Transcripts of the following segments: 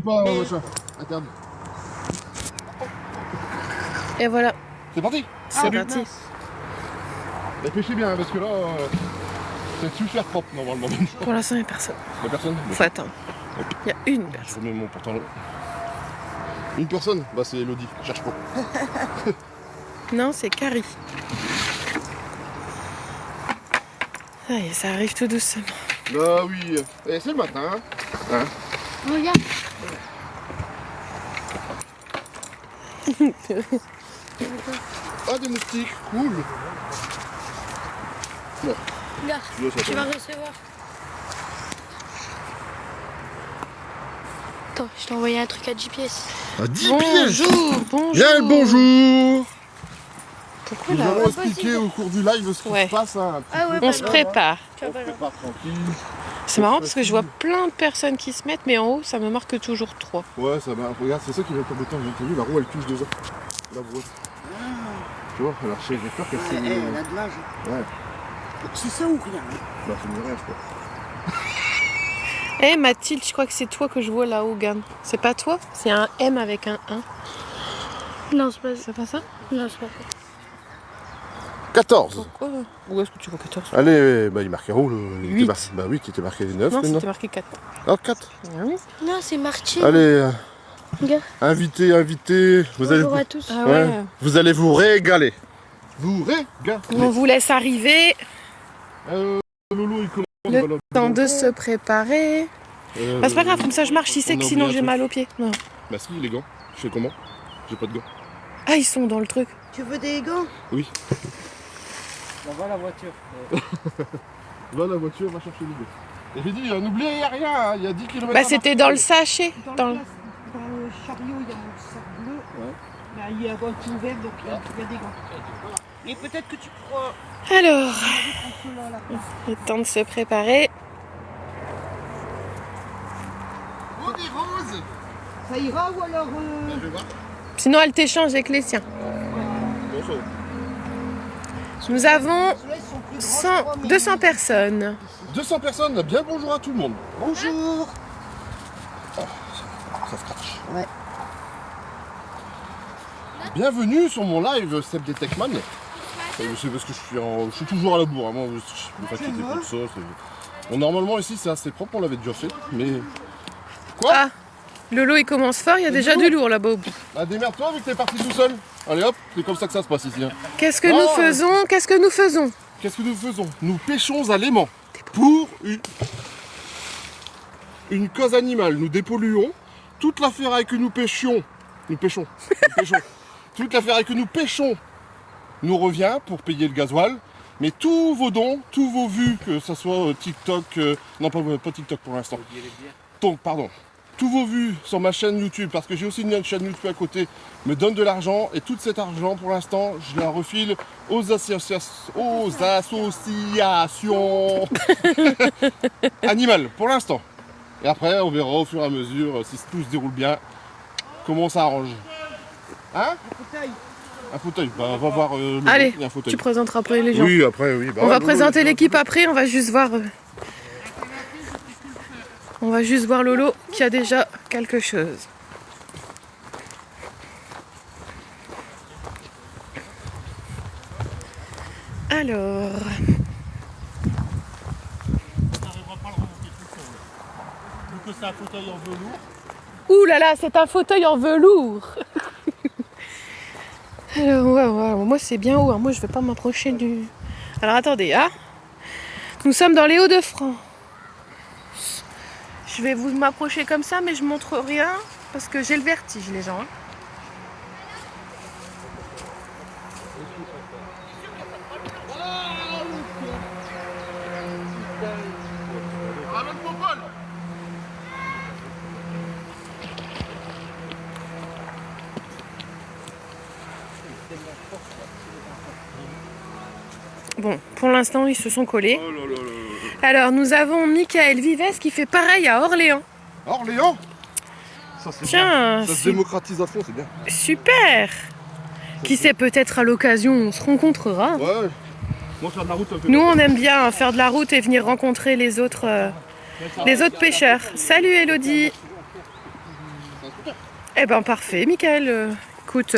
pas, machin. Interdit. Et voilà. C'est parti. C'est parti. Mais pêchez bien, parce que là, c'est super propre normalement. Pour l'instant, il n'y a personne. Il y a personne. Faut attendre. Il y a une Je personne. remets mon pantalon. Une personne? Bah c'est Elodie, cherche pas. Non, c'est Carrie. Ça y est, ça arrive tout doucement. Bah oui, et c'est le matin. Hein. Regarde. Ah, des moustiques, cool. Bon. Regarde, Là, ça tu tombe. vas recevoir. Attends, je t'ai envoyé un truc à GPS. À 10 pièges. Bonjour. Bien le bonjour. Pourquoi Nous là allons expliquer au cours du live ce qui Ouais. se passe. Hein, Ah ouais, On se prépare. Tu vas pas là. prépare tranquille. C'est marrant parce que je vois plein de personnes qui se mettent, mais en haut, ça me marque toujours 3. Ouais, ça va. Regarde, c'est ça qui va être embêtant. J'ai vu, la roue elle touche déjà. La brouette. Tu vois, alors j'ai peur qu'elle se. Elle a de l'âge. Ouais, C'est ça ou rien? bah c'est mieux rien, je crois. Eh Mathilde, je crois que c'est toi que je vois là-haut, gamme. C'est pas toi? C'est un M avec un 1. Non, c'est pas ça. C'est pas ça? Non, c'est pas ça. 14. Pourquoi? Où est-ce que tu vois 14? Allez, bah il marquait où le. il était 8. Bah oui, il était marqué 9 Non, maintenant. c'était marqué 4. Ah, 4. Ah oui? Non, c'est marqué. Allez, Regarde. invité. Vous allez, Bonjour à tous. Ah ouais, ouais. vous allez vous régaler. Vous régaler. On vous laisse arriver. Lolo, il commence. Le voilà. temps de se préparer. Bah, c'est pas grave, comme ça je marche si c'est on que a sinon oublié j'ai un mal aux pieds. Non. Bah si, les gants. Je fais comment? J'ai pas de gants. Ah, ils sont dans le truc. Tu veux des gants? Oui. On va la voiture. Va la voiture, va chercher les gants. Et j'ai dit, n'oubliez rien, hein, il y a 10 km. Bah, c'était dans le sachet. Dans le- Dans le chariot, il y a un sac bleu. Ouais. Là, il y a un tout ouvert, donc il y a des gants. Et peut-être que tu pourras Alors, prendre ceux-là, là. le temps de se préparer. Oh, des roses. Ça ira ou alors... Je vais voir. Sinon, elle t'échange avec les siens. Bon, ça va. Nous avons Ceux-là, ils sont plus grands, 100, je crois, mais- 200 personnes. 200 personnes, bien le bonjour à tout le monde. Bonjour. Ça scratch. Ouais. Bienvenue sur mon live Seb des Techman. C'est parce que je suis toujours à la bourre, hein. Moi, je me fatigue pour ça. Bon, normalement ici c'est assez propre, on l'avait déjà fait, mais... Quoi? Ah, Lolo il commence fort, il y a déjà du lourd là-bas au bout. Bah démerde-toi vu que t'es parti tout seul. Allez hop, c'est comme ça que ça se passe ici. Hein. Qu'est-ce que Oh. nous faisons? Qu'est-ce que nous faisons? Qu'est-ce que nous faisons? Nous pêchons à l'aimant pour une cause animale. Nous dépolluons toute la ferraille que nous pêchons. Nous pêchons. Toute la ferraille que nous pêchons nous revient pour payer le gasoil. Mais tous vos dons, tous vos vues, que ce soit TikTok, non pas TikTok pour l'instant. Donc pardon. Tous vos vues sur ma chaîne YouTube, parce que j'ai aussi une chaîne YouTube à côté, me donnent de l'argent. Et tout cet argent, pour l'instant, je la refile aux associations animales, pour l'instant. Et après, on verra au fur et à mesure, si tout se déroule bien, comment ça arrange. Hein? Un fauteuil. Bah, on va voir Allez, il y a un fauteuil. tu présenteras après les gens. Oui, après, oui. Bah, On va Lolo, présenter il a- l'équipe après, on va juste voir. On va juste voir Lolo qui a déjà quelque chose. Alors. que c'est un fauteuil en velours. Ouh là là, c'est un fauteuil en velours. Alors, ouais, moi c'est bien haut, hein. Moi je vais pas m'approcher du... Alors attendez, hein. Nous sommes dans les Hauts-de-France. Je vais vous m'approcher comme ça, mais je montre rien parce que j'ai le vertige, les gens. Hein. Bon, pour l'instant, ils se sont collés. Oh là là là là. Alors, nous avons Michael Vives qui fait pareil à Orléans. Orléans. Ça c'est Tiens, bien. Ça se démocratise à fond, c'est bien. super. Qui sait, peut-être à l'occasion, on se rencontrera. Ouais. Moi faire de la route, ça me fait Nous, peur. on aime bien faire de la route et venir rencontrer les autres pêcheurs. Salut Elodie. un scooter. Eh ben parfait, Michael. Écoute,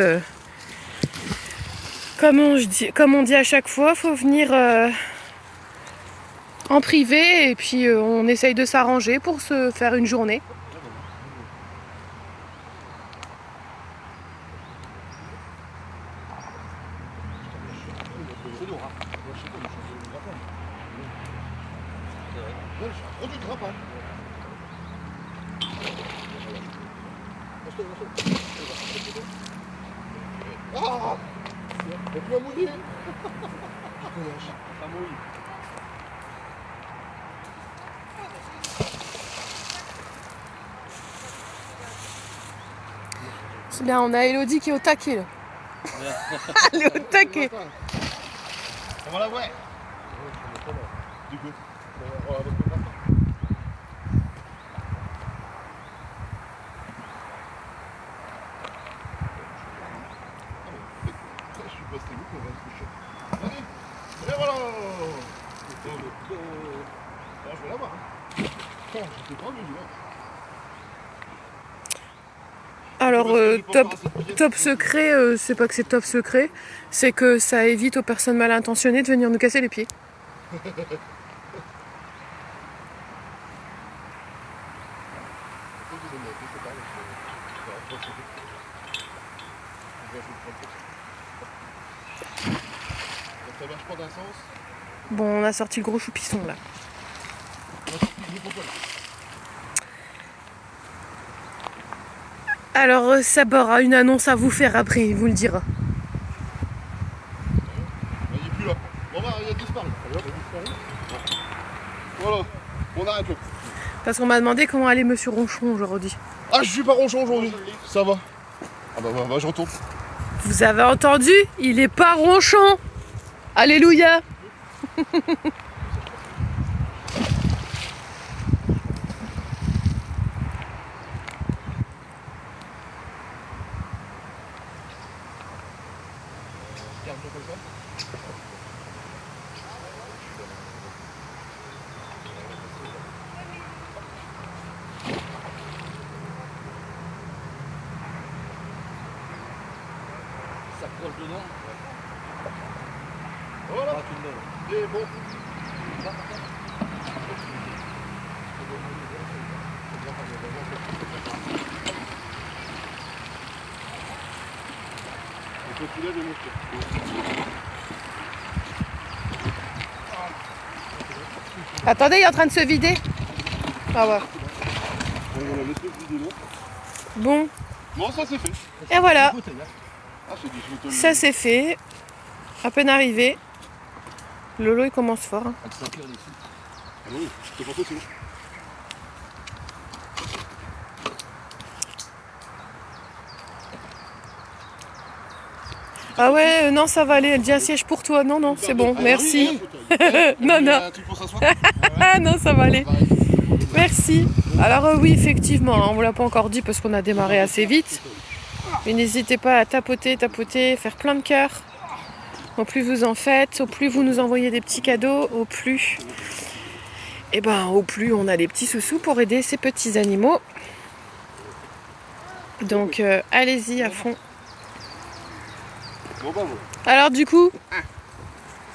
comme on dit à chaque fois, faut venir en privé et puis on essaye de s'arranger pour se faire une journée. C'est lourd, hein. Je sais pas, mais je suis un grappin. Ouais, je suis un produit de grappin. Ah! Et tu m'as mouillé! Pas mouillé. C'est bien, on a Elodie qui est au taquet là. Elle est au taquet. On va la voir. Du coup, on va avec le grappin. Je suis passé où qu'on va se coucher. Allez, et voilà. Je vais la voir. J'étais pas venu là. Alors, top secret, c'est pas que c'est top secret, c'est que ça évite aux personnes mal intentionnées de venir nous casser les pieds. Ça marche pas d'un sens. Bon, on a sorti le gros choupisson là. Alors, Sabor a une annonce à vous faire après, il vous le dira. Il n'est plus là. Bon bah, il a disparu. Voilà, on arrête là. Parce qu'on m'a demandé comment allait Monsieur Ronchon aujourd'hui. Ah, je suis pas ronchon aujourd'hui. Ça va. Ah bah, je retourne. Vous avez entendu? Il est pas ronchon. Alléluia. Ça proche dedans. Voilà. Et bon. On peut filer des mots. Attendez, il est en train de se vider. Ah ouais. On va laisser vider l'eau. Bon, Bon, ça c'est fait. et voilà. Ah, c'est du sous-ton. Ça c'est fait. À peine arrivé. Lolo il commence fort. Hein. Avec 5 heures dessus. Ah oui, c'est pas possible. Ah ouais, non ça va aller. Elle dit un siège pour toi. Non, non, c'est bon, merci. Non, non. Tu penses à soi? Ah non, ça va aller. Merci. Alors oui, effectivement, hein, on vous l'a pas encore dit parce qu'on a démarré assez vite. Mais n'hésitez pas à tapoter, faire plein de cœurs. Au plus vous en faites, au plus vous nous envoyez des petits cadeaux, au plus on a des petits sous-sous pour aider ces petits animaux. Donc allez-y à fond. Bon bah voilà. Alors du coup,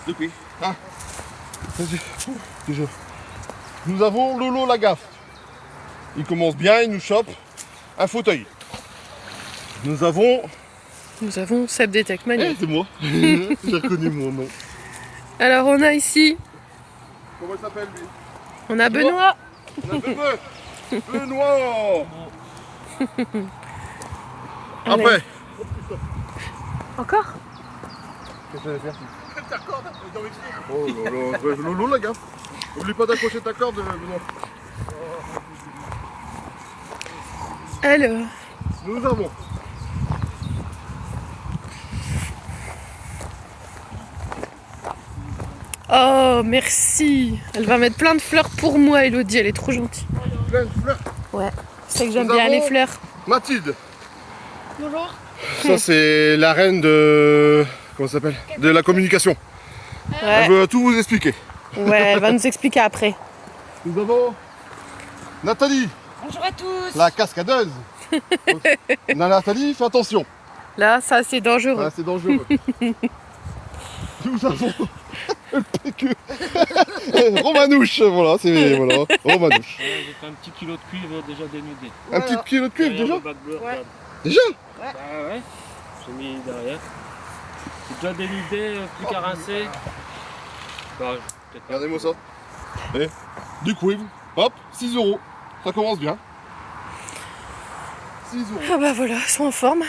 Depuis. Ah. Vas-y. Ouh, déjà. Nous avons Lolo la gaffe. Il commence bien, il nous chope un fauteuil. Nous avons... Seb Detect Mania. Eh, c'est moi. J'ai reconnu mon nom. Alors on a ici, Comment il s'appelle lui? on a Benoît. On a Benoît. Allez. Après. Encore? Qu'est-ce que tu vas faire? Ta corde. Oh là là. Lolo la gaffe. N'oublie pas d'accrocher ta corde, Benoît. Alors, Nous avons... oh merci. Elle va mettre plein de fleurs pour moi, Elodie, elle est trop gentille. plein de fleurs. Ouais, c'est que j'aime Nous bien avons- les fleurs. Mathilde. Bonjour. Ça c'est la reine de... Comment ça s'appelle? De la communication. Elle Ouais, veut tout vous expliquer. ouais, elle va nous expliquer après. Nous avons Nathalie, Bonjour à tous. la cascadeuse. Nathalie, fais attention. Là, ça c'est dangereux. Ah, c'est dangereux. Nous avons le PQ. Romanouche, voilà, c'est voilà, Romanouche. J'ai fait un petit kilo de cuivre déjà dénudé. Un petit kilo de cuivre Derrière déjà le bac bleu, Ouais. regarde. Déjà Bah ouais, j'ai mis derrière. C'est déjà dénudé, plus qu'à rincer. Bah, peut-être pas. Regardez-moi ça. Et du cuivre, hop, 6 €. Ça commence bien. 6 €. Ah bah voilà, ils sont en forme.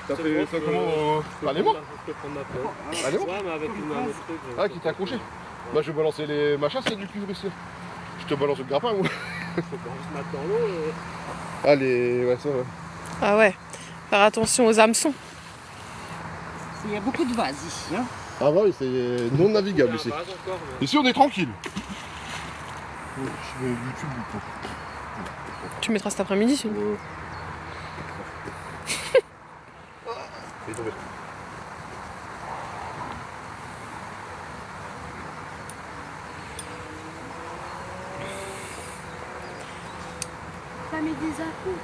Ça C'est fait bon, ça je peux- comment Allez bon. Je peux prendre ma peau. Allez bon. Ouais, mais avec un autre truc. Ah, qui t'a accroché. Bah je vais balancer les machins, c'est du cuivre ici. Je te balance le grappin moi. Faut qu'on se mette dans l'eau. Allez, ouais ça. Ouais. Ah ouais, faire attention aux hameçons. Il y a beaucoup de vases ici. Hein. Ah bah oui, c'est non navigable ici. Encore, mais... Ici on est tranquille. Je vais YouTube du coup. Tu mettras cet après-midi. sinon. Il est tombé. Ça met des à-coups.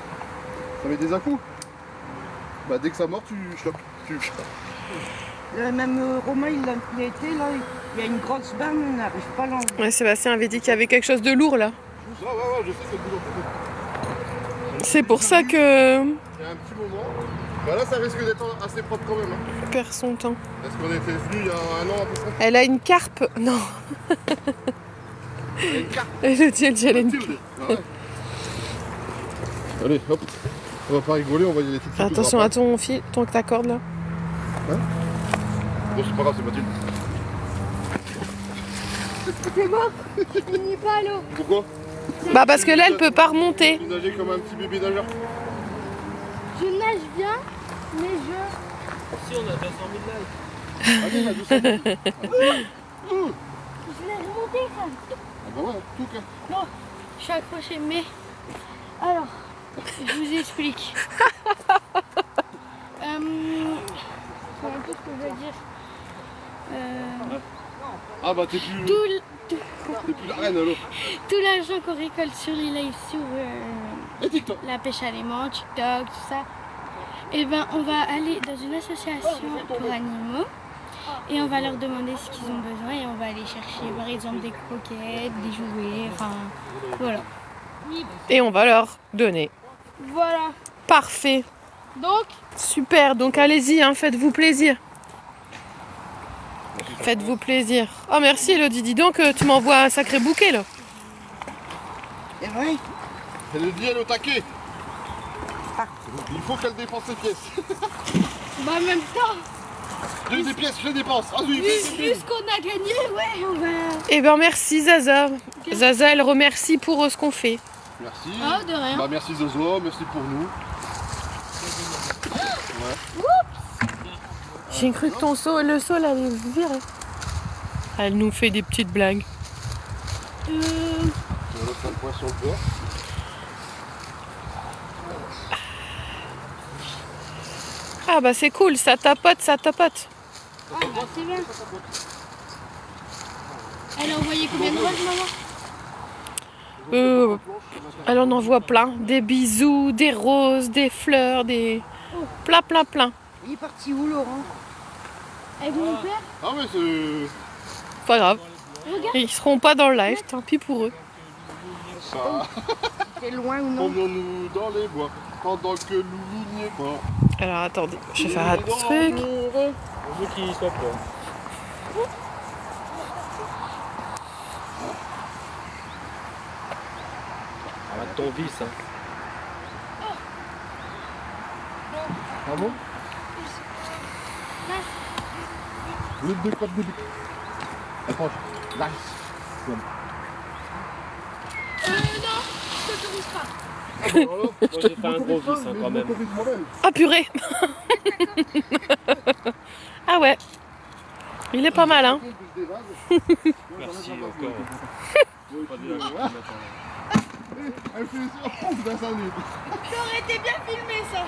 Ça met des à-coups. Bah dès que ça mord, tu chopes. Même Romain, il a été là, il y a une grosse benne, on n'arrive pas à l'enlever. Ouais, Sébastien avait dit qu'il y avait quelque chose de lourd là. Ouais, je sais c'est le boulot. C'est pour ça que Il y a un petit moment. Bah là ça risque d'être assez propre quand même. Hein. perd son temps. Parce qu'on était venu il y a un an à peu près. Elle a une carpe. Non. Il y a une carte. Elle dit elle a une... Ah ouais. Allez, hop. On va pas rigoler, on va y aller tout de suite. Attention à ton fil, ta corde là. Bon, c'est pas grave, c'est Mathilde. C'est mort. Je finis pas à l'eau. Pourquoi? Bah parce que là elle peut pas remonter. Tu nageais comme un petit bébé nageur. Je nage bien, mais je... Si, on a 200 000 likes. Allez, là, doucement. Je vais remonter ça. Ah bah ouais, tout cas. Bon, je suis accrochée, mais... Alors, je vous explique. C'est un peu ce que je veux dire. Ah bah t'es plus, Tout t'es plus la reine alors. l'argent qu'on récolte sur les lives, sur Et TikTok. la pêche à l'aimant, TikTok, tout ça, et ben on va aller dans une association pour animaux et on va leur demander ce qu'ils ont besoin et on va aller chercher par exemple des croquettes, des jouets, enfin voilà. Et on va leur donner. Voilà. Parfait. Donc, Super, donc allez-y, hein, faites-vous plaisir. Faites-vous plaisir. Oh merci Elodie, dis donc tu m'envoies un sacré bouquet là. C'est vrai. Elle dit elle est au taquet. Il faut qu'elle dépense ses pièces. bah en même temps, J'ai des pièces, je les dépense. Ah oui, vu ce qu'on a gagné, ouais, on va... Eh ben merci Zaza. Zaza elle remercie pour ce qu'on fait. Merci. Oh, de rien. Bah merci Zozo, merci pour nous. J'ai cru que ton seau, le sol allait virer. Elle nous fait des petites blagues. On va faire le poisson le bord. Ah bah c'est cool, ça tapote, ça tapote. Ah bah c'est bien. Elle a envoyé combien de roses, maman? Elle en envoie plein. Des bisous, des roses, des fleurs, des... Plein. Il est parti où, Laurent? Avec mon père? Ah ouais, c'est... Pas grave. Regarde. Ils seront pas dans le live, tant pis pour eux. Ça. C'est loin ou non? Promenons-nous dans les bois pendant que Loulou n'y est pas. Alors attendez, je vais faire un truc. On veut qu'il soit pas. Arrête ton vice, hein. Ah bon? Le deux côtes de Approche. Nice. Non, je t'autorise pas. Moi j'ai fait un gros vice hein, quand même. Ah purée. Ah ouais. Il est pas mal hein. Merci encore. Pas de la Elle fait ça, pouf, d'incendie. Ça aurait été bien filmé, ça.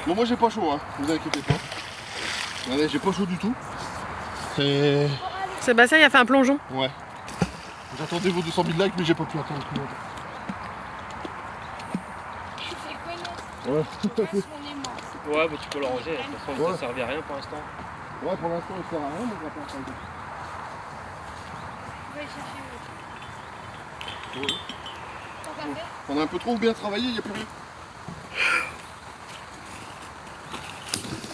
Bon, moi j'ai pas chaud, hein. Vous inquiétez pas. Allez, j'ai pas chaud du tout. C'est... Sébastien il a fait un plongeon. Ouais. J'attendais vos 200 000 likes, mais j'ai pas pu attendre plus longtemps. Ouais. Ouais, bah tu peux le ranger, de toute façon il Ouais. ne servait à rien pour l'instant. Ouais, pour l'instant, il sert à rien, mon grappin. On a un peu trop bien travaillé, il n'y a plus rien.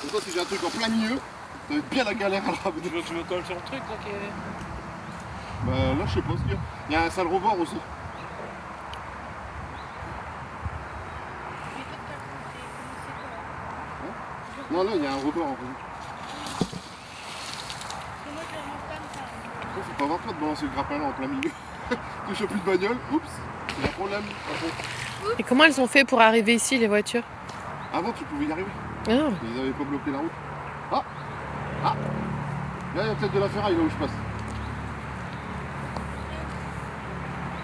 Comme ça, si j'ai un truc en plein milieu, ça va être bien la galère à la ramener. Tu me colles sur le truc là qui est... Bah là, je sais pas ce qu'il y a. Il y a un sale rebord aussi. Non, là, il y a un rebord en fait. Faut pas avoir peur de balancer le grappin là en plein milieu. Tu chopes une bagnole, oups, il y a un problème. Et comment elles ont fait pour arriver ici, les voitures? Avant, tu pouvais y arriver. Ah, Ils n'avaient pas bloqué la route. Ah Ah Là, il y a peut-être de la ferraille là où je passe.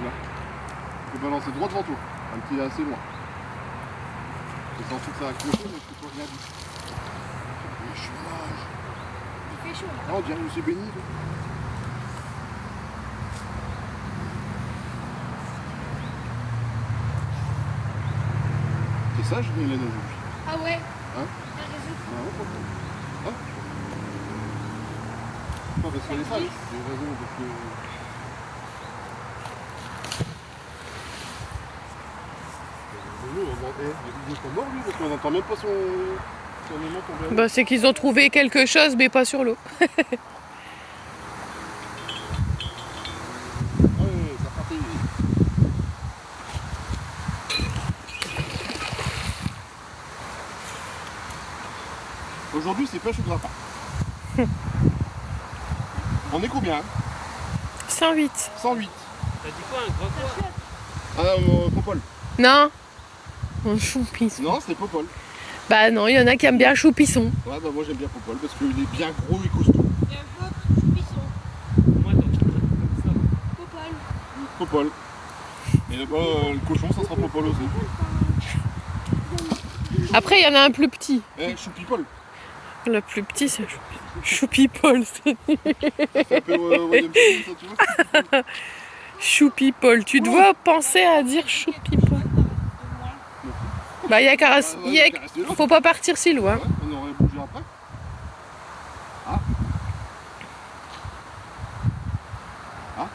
Là. Tu peux balancer droit devant toi. Un petit assez loin. J'ai senti que ça a accroché, mais je peux pas rien dire. Le chômage. Il fait chaud. Ah, on dirait que c'est béni. Là. C'est sage, Hélène, aujourd'hui. Ah ouais. Hein? T'as raison. Ah, ouais, pourquoi? Ah. Pas parce qu'elle est sage. J'ai raison, parce que... Nous, on entend... ils sont morts, lui, parce qu'on n'entend même pas son élément tomber. bah, c'est qu'ils ont trouvé quelque chose, mais pas sur l'eau. Ouais, ça partait. Aujourd'hui, c'est pêche au grappin. On est combien? 108. 108. T'as dit quoi, un gros quoi? Ah, Popol. Non, un choupisson. Non, c'est Popol. Bah non, il y en a qui aiment bien le choupisson. Ouais, bah moi j'aime bien Popol parce qu'il est bien gros et costaud. Il y a un peu pisson. Moi, t'as tout comme ça. Popol. Popol. Et là-bas, le cochon, ça sera Popol aussi. Après, il y en a un plus petit. Eh, Choupipol. Le plus petit, c'est Choupipol. Ça fait un peu William Shatner, ça, tu vois. Choupipol. Tu dois penser à dire Choupipol. Bah, il y a qu'à... Ouais, y a- qu'à rester là. Faut pas partir si loin. Ouais, on aurait bougé après. Ah. Ah.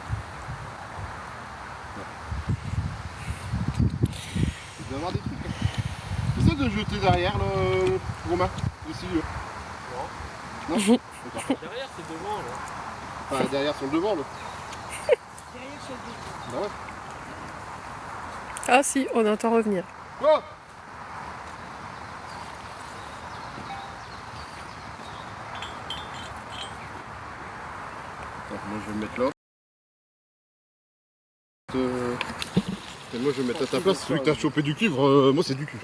Il doit y avoir des trucs. Hein. Essaie de jeter derrière le Romain. Ici. Non. D'accord. Derrière, c'est devant là. Enfin, derrière sur le devant, là. Derrière ce but. Bah ouais. Ah si, on entend revenir. Quoi? Attends, moi je vais me mettre là. Et moi je vais me mettre à ta place. Celui que t'as chopé du cuivre, moi c'est du cuivre.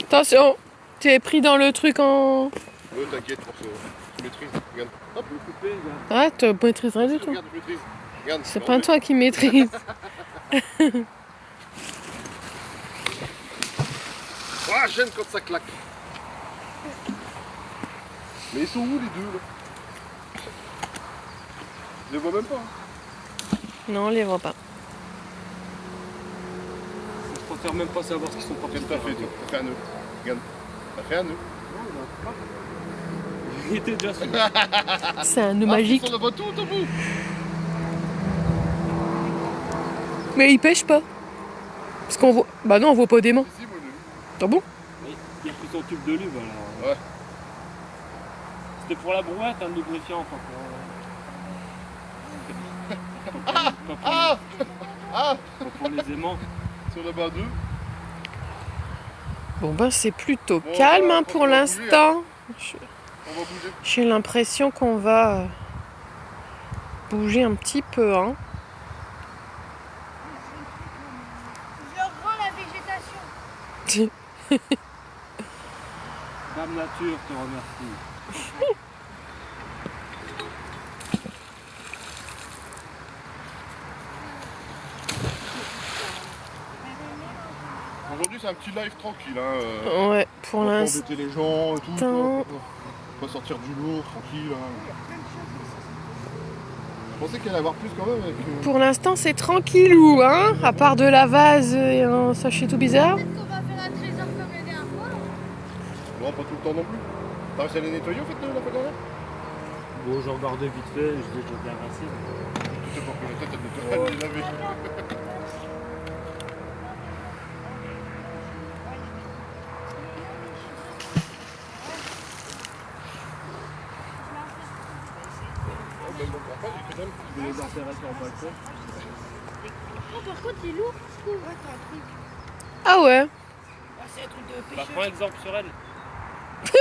Attention, tu es pris dans le truc en... T'inquiète pour ça. Je maîtrise. Regarde. Hop. Coupé, gars. Ah, tu maîtrises rien du tout. Regarde, je maîtrise. Regarde. C'est pas toi qui maîtrise. Ah, j'aime quand ça claque. Mais ils sont où les deux là? Je les vois même pas. Hein. Non, on les voit pas. Je préfère même pas savoir ce qu'ils sont pas Qu'est-ce que t'as fait toi? T'as fait un nœud. Regarde. T'as fait un nœud. Il était déjà sûr. C'est un nœud magique. Ils sont là-bas tout au bout. Mais ils pêchent pas. Parce qu'on voit... Bah non, on voit pas d'aimant. Ici, moi, Ah bon? Il a pris son tube de lube alors. Ouais. C'était pour la brouette, un lubrifiant. Pas pour... Ah Ah pas pour les aimants. Sur la barre 2. Bon bah c'est plutôt Bon, calme bah, hein, on pour va l'instant. On va bouger. J'ai l'impression qu'on va bouger un petit peu. Hein. Je rends la végétation. Dame Nature te remercie. Aujourd'hui c'est un petit live tranquille. Hein, Ouais, pour pas l'instant. embêter les gens et tout. Attends. Pas sortir du lourd, tranquille. Hein. Je pensais qu'il allait y avoir plus quand même avec. Pour l'instant, c'est tranquillou, hein. À part de la vase et un sachet tout bizarre. Peut-être qu'on va faire un trésor comme Non, pas tout le temps non plus. T'as réussi à les nettoyer au fait la fois dernière? Bon, j'ai regardé vite fait, je l'ai déjà bien rincé. Tu sais pas que la tête elle ne les laver. Je vais les enterrer sur le balcon. Oh, par contre, il est lourd, je trouve. Ouais, t'as un truc. Ah ouais. Ah, c'est un truc de Bah, pêcheur. prends exemple sur elle. C'est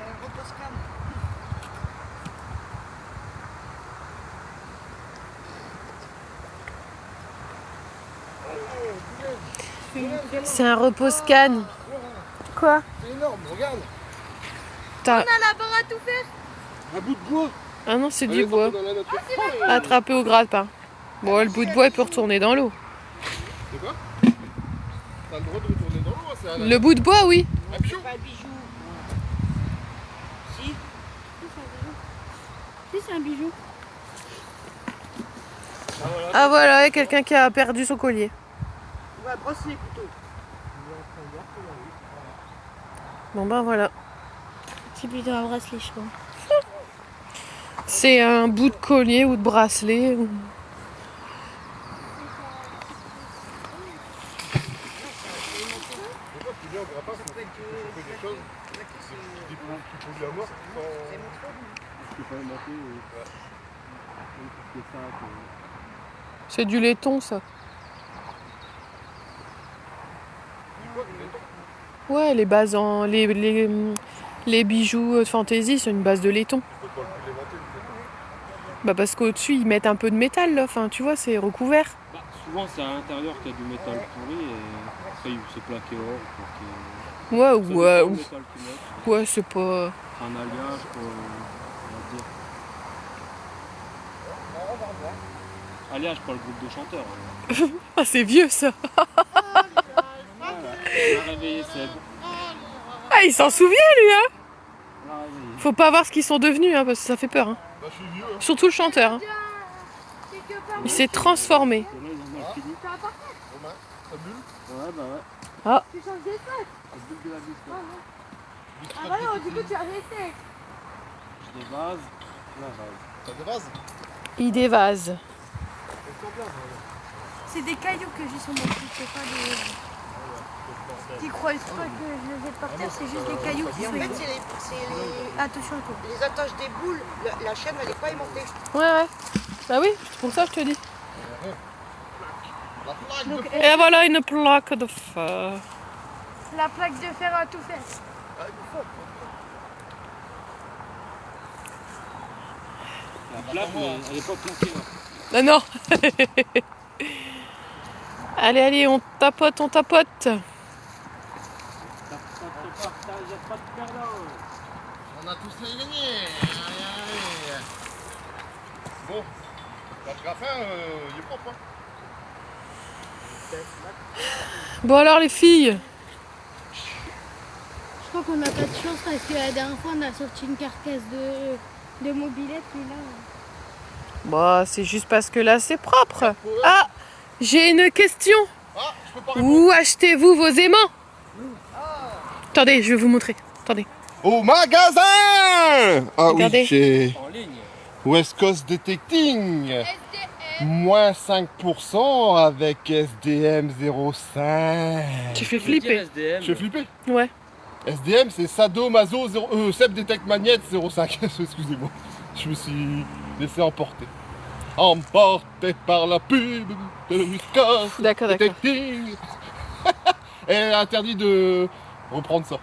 un Rotoscan. C'est un repose-canne. Quoi? C'est énorme, regarde. T'as... On a la barre à tout faire. Un bout de bois. Ah non, c'est du Allez, bois. dans la nature. Attrapé au grappin. Bon, le bout de bois, il peut retourner dans l'eau. C'est quoi? T'as le droit de retourner dans l'eau, c'est un Le bout de bois, oui. pion. C'est pas un bijou. Si. Si, c'est un bijou. Ah voilà, il y a quelqu'un qui a perdu son collier. Ouais, bracelet plutôt. Bon ben voilà. C'est plutôt un bracelet, je crois. C'est un bout de collier ou de bracelet. Tu viens au grappin, ça fait des choses qui polluent à mort. Je peux pas les monter. C'est du laiton, ça. Ouais, les bases en... les bijoux de fantaisie, c'est une base de laiton. Pourquoi le l'éventer? Bah parce qu'au-dessus, ils mettent un peu de métal, là. Enfin, tu vois, c'est recouvert. Bah, souvent, c'est à l'intérieur qu'il y a du métal pourri et après, c'est plaqué or. Ouais, Ça ouais, dépend ouais. du métal qu'ils mettent. Ouais, c'est pas... C'est un alliage, quoi, on va dire. Alliage, pas le groupe de chanteurs. Ah, c'est vieux, ça. Voilà. On a réveillé Seb. Ah, il s'en souvient, lui, hein. On l'a réveillé. Faut pas voir ce qu'ils sont devenus, hein, parce que ça fait peur. Hein. Bah, je suis vieux. Hein. Surtout le chanteur. Hein. Il s'est transformé. Là, ils ont mal fini. Romain, ça bulle. Ouais, bah ouais. Tu changes des sacs. La bulle de la vis, quoi. Ah bah non, du coup, tu as resté. Je des vases. La vase. T'as des vases? Il dévase. C'est des cailloux que j'ai sur mon truc, c'est pas des... Tu crois pas que je les jette par terre, c'est juste des cailloux qui Et en sont... fait, c'est les Attention à toi. les attaches des boules. La chaîne, elle est pas aimantée. Ouais, ouais. Bah oui, c'est pour ça que je te dis. La plaque Donc, de... Et voilà une plaque de fer. la plaque de fer à tout faire. La plaque, mais elle est pas plaquée, là. Ah non. Allez, allez, on tapote, on tapote. Il n'y a pas de perdant. On a tous les gagnés. Allez, allez. Bon, la graffin, il est propre. Hein. Bon alors les filles. Je crois qu'on n'a pas de chance parce que la dernière fois, on a sorti une carcasse de mobilette, mais là... Bah c'est juste parce que là c'est propre. Ah, j'ai une question. Ah, je peux pas répondre. Où achetez-vous vos aimants? Attendez, je vais vous montrer. Attendez. Au magasin. Ah Regardez. oui, chez En ligne. West Coast Detecting. Moins 5% avec SDM 05. Tu fais Je veux dire flipper. SDM. Je fais flipper. Ouais. SDM, c'est Sadomaso 0... Seb Detect Magnète 05. Excusez-moi. Je me suis laissé emporter. Emporté par la pub de West Coast D'accord, d'accord. Detecting. Et interdit de reprendre ça.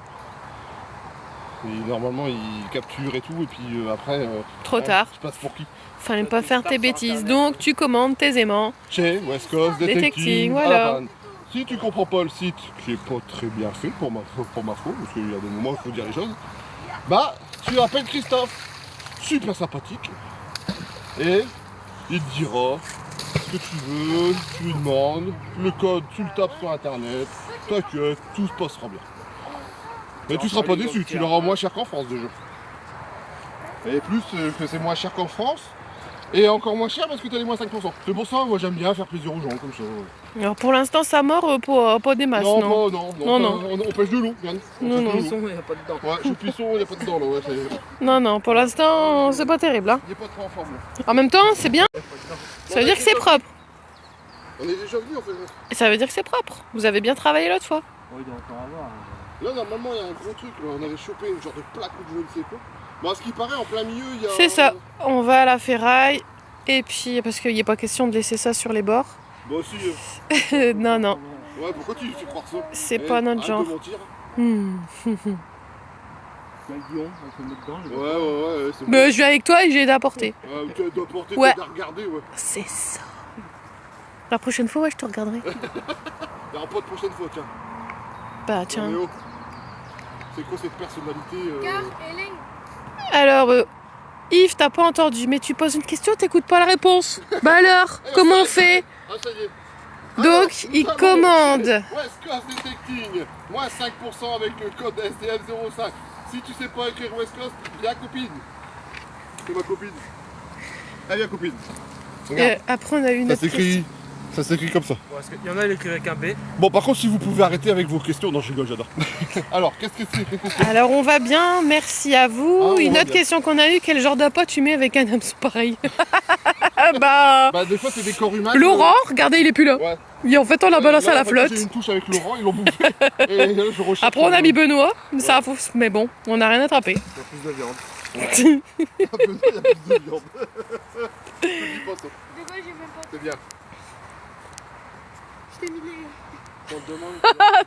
Et normalement, il capture et tout, et puis après... Trop ouais, tard. Je passe pour qui? Fallait pas faire tes bêtises. Donc tu commandes tes aimants. Chez West Coast Detecting, Detecting, à voilà. La Havane. Si tu comprends pas le site, qui est pas très bien fait pour ma faute, parce qu'il y a des moments où il faut dire les choses, bah tu appelles Christophe, super sympathique, et il te dira ce que tu veux, tu lui demandes, le code tu le tapes sur internet, t'inquiète, tout se passera bien. Mais tu seras pas déçu, tu l'auras moins cher qu'en France déjà. Et plus que c'est moins cher qu'en France, Et encore moins cher parce que tu as les moins 5%. C'est pour ça, moi j'aime bien faire plaisir aux gens comme ça. Alors pour l'instant, ça mord pas des masses, non. Non. On pêche de l'eau, regarde. Non, non. Il n'y a pas de dents. Ouais, chou-pisson, il n'y a pas de dents là. Ouais, Non, pour l'instant, c'est pas terrible. Hein. il n'est pas trop en forme. Là. En même temps, c'est bien. Ça veut dire que c'est propre. On est déjà venu en fait. Et ça veut dire que c'est propre. Vous avez bien travaillé l'autre fois. Oui, il doit encore avoir. Là, normalement, il y a un gros truc. Là. On avait chopé une genre de plaque ou de je ne sais quoi. Bon, à ce qui paraît, en plein milieu, il y a. C'est ça. On va à la ferraille. Et puis, parce qu'il n'est pas question de laisser ça sur les bords. Bon, si. Non. Ouais, pourquoi tu fais croire ça? C'est pas notre genre. De mentir. Il y a le lion, on peut mettre dedans. Ouais, c'est bon. Mais je vais avec toi et j'ai d'apporter. Tu dois porter, Ouais. tu dois regarder, ouais. C'est ça. La prochaine fois, ouais, je te regarderai. Il n'y aura pas de prochaine fois, tiens. Bah tiens. Non, mais oh. C'est quoi cette personnalité Alors, Yves, t'as pas entendu, mais tu poses une question, t'écoutes pas la réponse. Bah alors, comment on fait? Ah, ça y est. Donc, Alors, il nous avons commande. West Coast Detecting, moins 5% avec le code SDM05. Si tu sais pas écrire West Coast, viens copine. C'est ma copine. Ah, viens copine. Regarde, Après, on a eu notre question. ça s'écrit comme ça. Bon, parce qu'il y en a, il écrit avec un B. Bon, par contre, si vous pouvez arrêter avec vos questions, non, je rigole, j'adore. Alors, qu'est-ce que c'est? Alors, on va bien, merci à vous. Ah, on Une va autre bien. question qu'on a eue, quel genre d'appât tu mets avec un hameçon pareil? Bah, Bah, des fois, c'est des corps humains. Laurent, regardez, il est plus là. Ouais. Et en fait, on l'a balancé à la Là, en fait, flotte. J'ai une touche avec Laurent, ils l'ont bouffé. Et là, je recherche. Après, on a mis Benoît, ça fausse, mais bon, on n'a rien attrapé. Il y a plus de viande. Il y a plus de viande. Je te dis pas ça. De quoi j'ai même pas. C'est bien. Je t'ai mis les. On te demande.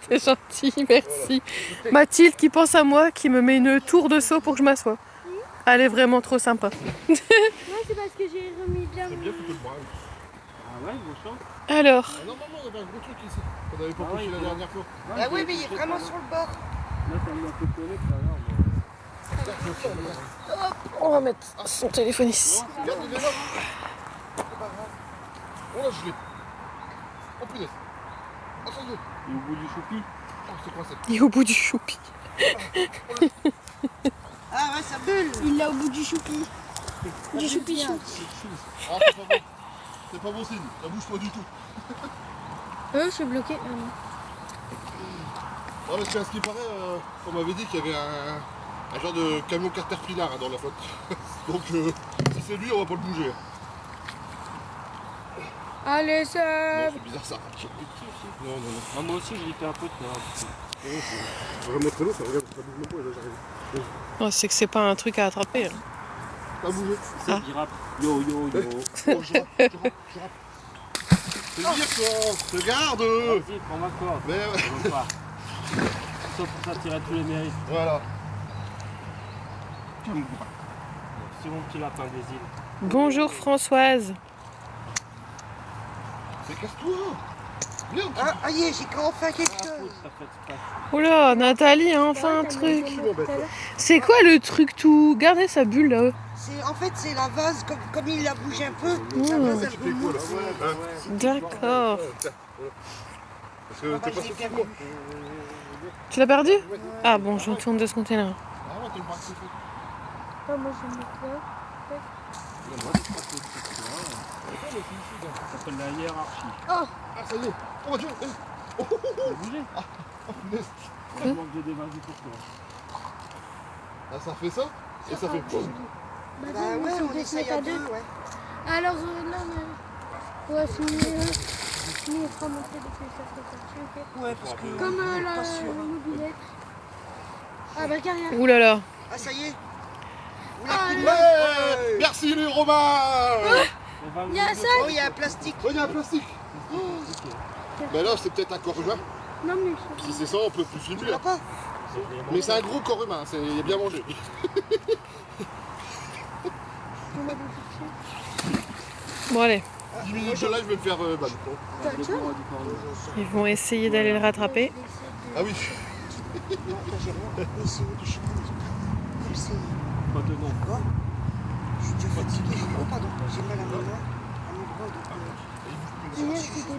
C'est gentil, merci. Mathilde qui pense à moi, qui me met une tour de seau pour que je m'assoie. Elle est vraiment trop sympa. Non, c'est parce que j'ai remis bien. C'est bien foutu le bras. Ah ouais, bon chant. Alors, Normalement, il y avait un gros truc ici. On avait pas Ah ouais, pêché la il faut- dernière fois. Ah oui, mais il est vraiment sur le bord. Là, t'as mis un peu de toilette, tout à l'heure. on va mettre son téléphone ici. Regarde, il est là. C'est pas grave. Oh là, je l'ai. Oh punaise. Oh, ça y est. Et au bout du choupi. Oh, c'est coincé. Il est au bout du choupi. Ah ouais, ça bulle. Il l'a au bout du choupi. Du choupi chou. Ah, c'est pas bon. C'est pas bon signe. Ça bouge pas du tout. Je suis bloqué. Ah, parce qu'à ce qui paraît, on m'avait dit qu'il y avait un genre de camion Caterpillar dans la flotte. Donc, si c'est lui, on va pas le bouger. Allez, Non, ça. c'est bizarre ça. Non. Ah, moi aussi, je l'ai fait un peu de ça. Je vais remettre l'eau, ça regarde, ça bouge même pas, là j'arrive. Oh, c'est que c'est pas un truc à attraper. Hein. Ça a bougé. C'est il rappe. Yo. Oh, je rappe. C'est dire quoi. Regarde. Vas-y, prends ma corde. Mais Je veux pas. Sauf pour s'attirer tous les mérites. voilà. C'est mon petit lapin des îles. Bonjour Françoise. Mais casse-toi. Merde. Ah, aïe, j'ai enfin quelque Ah, chose. faute, ça fait exprès. Oula, Nathalie a enfin un truc. Tu m'embêtes là. C'est quoi le truc tout? Regardez sa bulle là. En fait, c'est la vase, comme il la bouge un peu. La Mmh. vase, Tu elle fais quoi remonte. là? Hein D'accord. Tiens, voilà. Parce que Ah, t'es bah, pas je l'ai sur perdu. moi. Tu l'as perdu? Ah bon, je retourne de ce côté-là. Ah ouais, t'es le bras de ce fait. Ah, moi j'aime bien. Ça s'appelle la hiérarchie. Ah, ça y est. Oh Dieu. Oh, oh, Ça oh. a bougé. Oh, punaise. Ça manque de dévaser pour toi. Ah, ça fait ça et ça fait quoi? Bah, Bah non, ouais, si on peut se essaye mettre à à deux, deux. ouais. Alors, non, mais. Ouais, fini, on fera monter depuis ça fait sortir, ok. Ouais, parce que. Comme on est la pas sûr, hein. mobilette. Ah, bah, carrière. Ouh là là. Ah, ça y est. Vous Ah, l'avez pris de Ouais. main. Merci les Romains. Il y a ça. Oh, il y a un plastique. Oh, il y a un plastique. Mais là, c'est peut-être un corps humain. Non, mais. Si c'est ça, on peut plus Tu filmer. l'as Là. pas? Mais c'est un gros corps humain, il est bien mangé. On va le chercher. Bon allez, 10 minutes de là, je vais me faire ban. T'as autre chose ils vont essayer d'aller le rattraper. Ah oui. Non, là, j'ai rien. Mais c'est du chemin. Comme c'est. Pas de nom. Je suis déjà fatigué. Oh, pardon. J'ai mal à mon bras. À mon bras, donc. Hier, c'était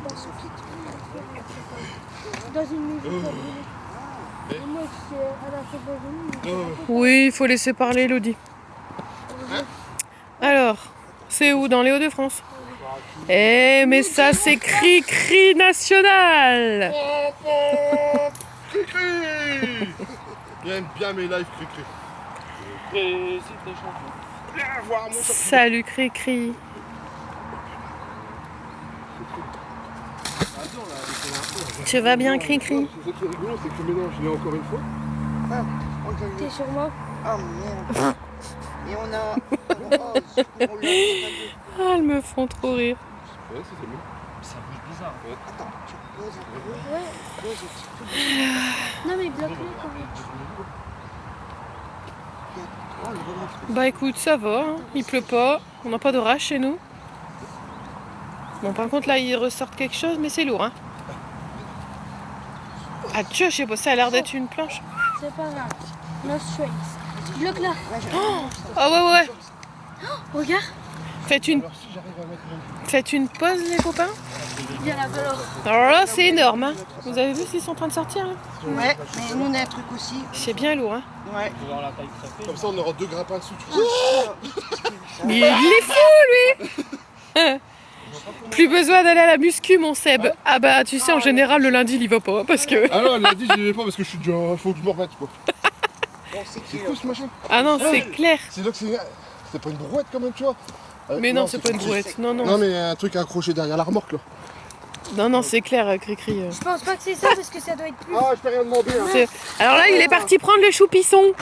dans une maison qui a brûlé. Et moi, elle a fait dans une maison. Oui, il faut laisser parler Elodie. Alors, C'est où? Dans les Hauts-de-France. Eh, mais ça, c'est Cri-Cri national. Cri-Cri. Il aime bien mes lives Cri-Cri. Et si t'es champion. Viens voir mon champion. Salut Cri-Cri. Tu vas bien Cri-Cri? C'est ça qui est rigolo, c'est que tu mélanges là encore une fois. Ah, on l'a eu. T'es sur moi? Ah merde. Et on a. Oh, on l'a eu. Ah, elles me font trop rire. Ouais, c'est mieux. Ça bouge bizarre. Attends, tu poses un peu. Ouais. Pose un petit peu. Non mais bloque-le quand même. Oh, il remonte. Bah écoute, ça va, hein. Il pleut pas, on n'a pas d'orage chez nous. Bon, par contre là, ils ressortent quelque chose, mais c'est lourd, hein. Ah, tu vois, je sais pas, ça a l'air d'être une planche. C'est pas grave. No stress. Bloque-la. Là, j'ai Ah ouais, ouais. Regarde. Faites une, Alors si j'arrive à mettre mon... faites une pause, les copains. Il y a la valeur. Alors là, c'est énorme, hein. Vous avez vu s'ils sont en train de sortir, là? Ouais, mais nous on a un truc aussi. C'est bien lourd, hein. Ouais. Faut voir la taille très fine. Comme ça, on aura 2 grappins dessus. Tu vois. Mais il est fou, lui. Plus besoin d'aller à la muscu, mon Seb. Ah bah, tu sais, en général, le lundi, il y va pas, hein, parce que... Ah non, elle a dit, je n'y vais pas parce que je suis déjà... Faut que je me remette, quoi. Bon, c'est C'est qui quoi ce machin? Ah non, c'est clair. C'est là que c'est... C'est pas une brouette quand même, tu vois. Mais non, c'est pas une brouette. Non, Non, non. mais un truc accroché derrière la remorque, là. Non, non, c'est clair, Cri-Cri. Je pense pas que c'est ça parce que ça doit être plus. Ah, je t'ai rien demandé, hein. Alors là, il est parti prendre le choupisson.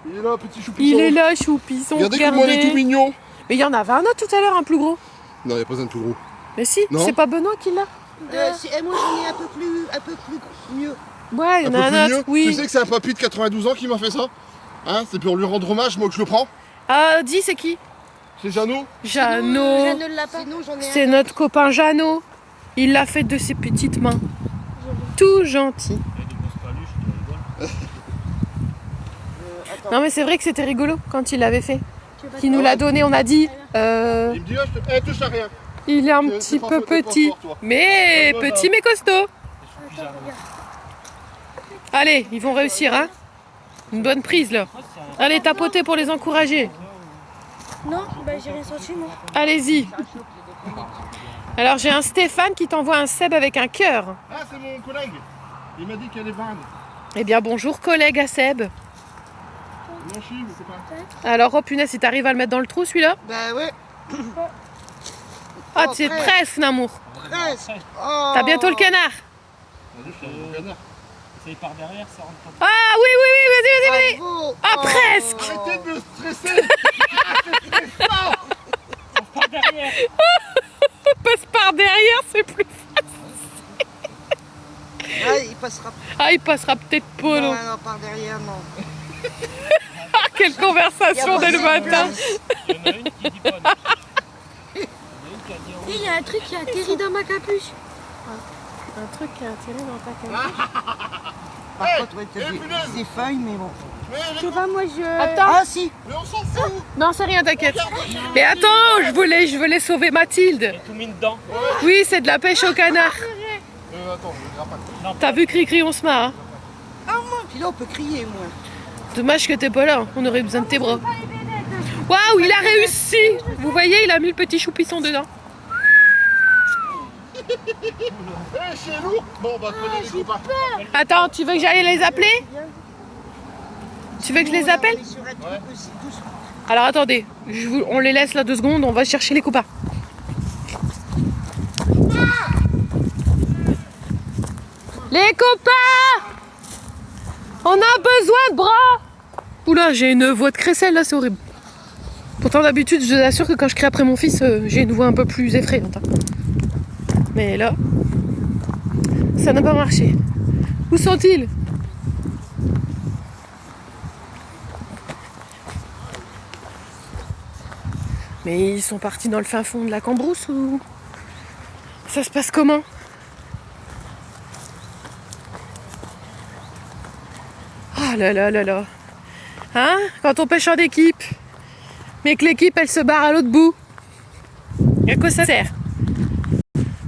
Il est là, petit choupisson. Il est là, choupisson. Regardez comment il est tout mignon. Mais il y en avait un autre tout à l'heure, un plus gros. Non, il n'y a pas un plus gros. Mais si, Non. c'est pas Benoît qui l'a. moi j'en ai un peu plus mieux. Ouais, il y en Un a peu plus un autre, mieux. oui. Tu sais que c'est un papy de 92 ans qui m'a fait ça. Hein, c'est pour lui rendre hommage, moi que je le prends. Ah, dis, c'est qui? C'est Jeannot. Jeannot. Je ne l'a pas. Sinon j'en ai C'est notre copain Jeannot. Il l'a fait de ses petites mains. Tout gentil. Il y a des grosses paluches, tu rigoles. Non, mais c'est vrai que c'était rigolo quand il l'avait fait. Tu veux pas Qui nous l'a donné, on a dit. Il me dit, ah, je te... touche à rien. Il est un C'est petit pas peu fort, t'es pas petit. fort, toi. Mais Ouais, petit mais costaud. Attends, regarde. Allez, ils vont réussir, hein. Une bonne prise, là. Allez, tapotez pour les encourager. Non, bah j'ai rien senti moi. Allez-y. Alors, j'ai un Stéphane qui t'envoie un Seb avec un cœur. Ah, c'est mon collègue. Il m'a dit qu'elle est vanne. Eh bien, bonjour, collègue à Seb. Non, chie, mais c'est pas... Alors, oh punaise, si t'arrives à le mettre dans le trou, celui-là. Bah ouais, Ah, Oh, c'est presque. presque, Namour. presque. Oh. T'as bientôt le canard. Vas-y, je te le canard. Ça y part derrière, ça rentre pas. Ah oui, oui, oui, vas-y, vas-y, vas-y. Bravo. Ah, Oh. presque. Arrêtez de me stresser. Pas derrière. Passe par derrière, c'est plus. Ah, il passera Ah, il passera peut-être pas, non. non, par derrière, non. Ah, quelle conversation dès le matin. Il y en a une qui dit pas. non. Il y en a une qui a dit Il y a un truc qui a atterri dans ma capuche. Un truc qui a atterri dans ta caméra. Par contre, ouais, t'as des feuilles, mais bon. Je sais pas, moi je. Attends. Ah si. Mais on s'en fout. Non, c'est rien, t'inquiète. Mais attends, je voulais sauver Mathilde. Il est tout mis dedans. Oui, c'est de la pêche au canard. Attends, je grappe. T'as vu Cri-Cri, on se marre. Hein. Puis là, on peut crier, moi. Dommage que t'es pas là, on aurait besoin de tes bras. Waouh, il a réussi. Vous voyez, il a mis le petit choupisson dedans. Eh, c'est lourd. Bon, on va appeler les copains. Attends, tu veux que j'aille les appeler? Tu veux que je les appelle? On est sur un truc aussi, doucement. Alors attendez, on les laisse là 2 secondes, on va chercher les copains. Les copains! On a besoin de bras! Oula, j'ai une voix de crécelle là, c'est horrible. Pourtant d'habitude, je vous assure que quand je crie après mon fils, j'ai une voix un peu plus effrayante. Hein. Mais là, ça n'a pas marché. Où sont-ils? Mais ils sont partis dans le fin fond de la cambrousse ou ça se passe comment? Oh là là là là. Hein? Quand on pêche en équipe, mais que l'équipe elle se barre à l'autre bout. Et à quoi ça sert?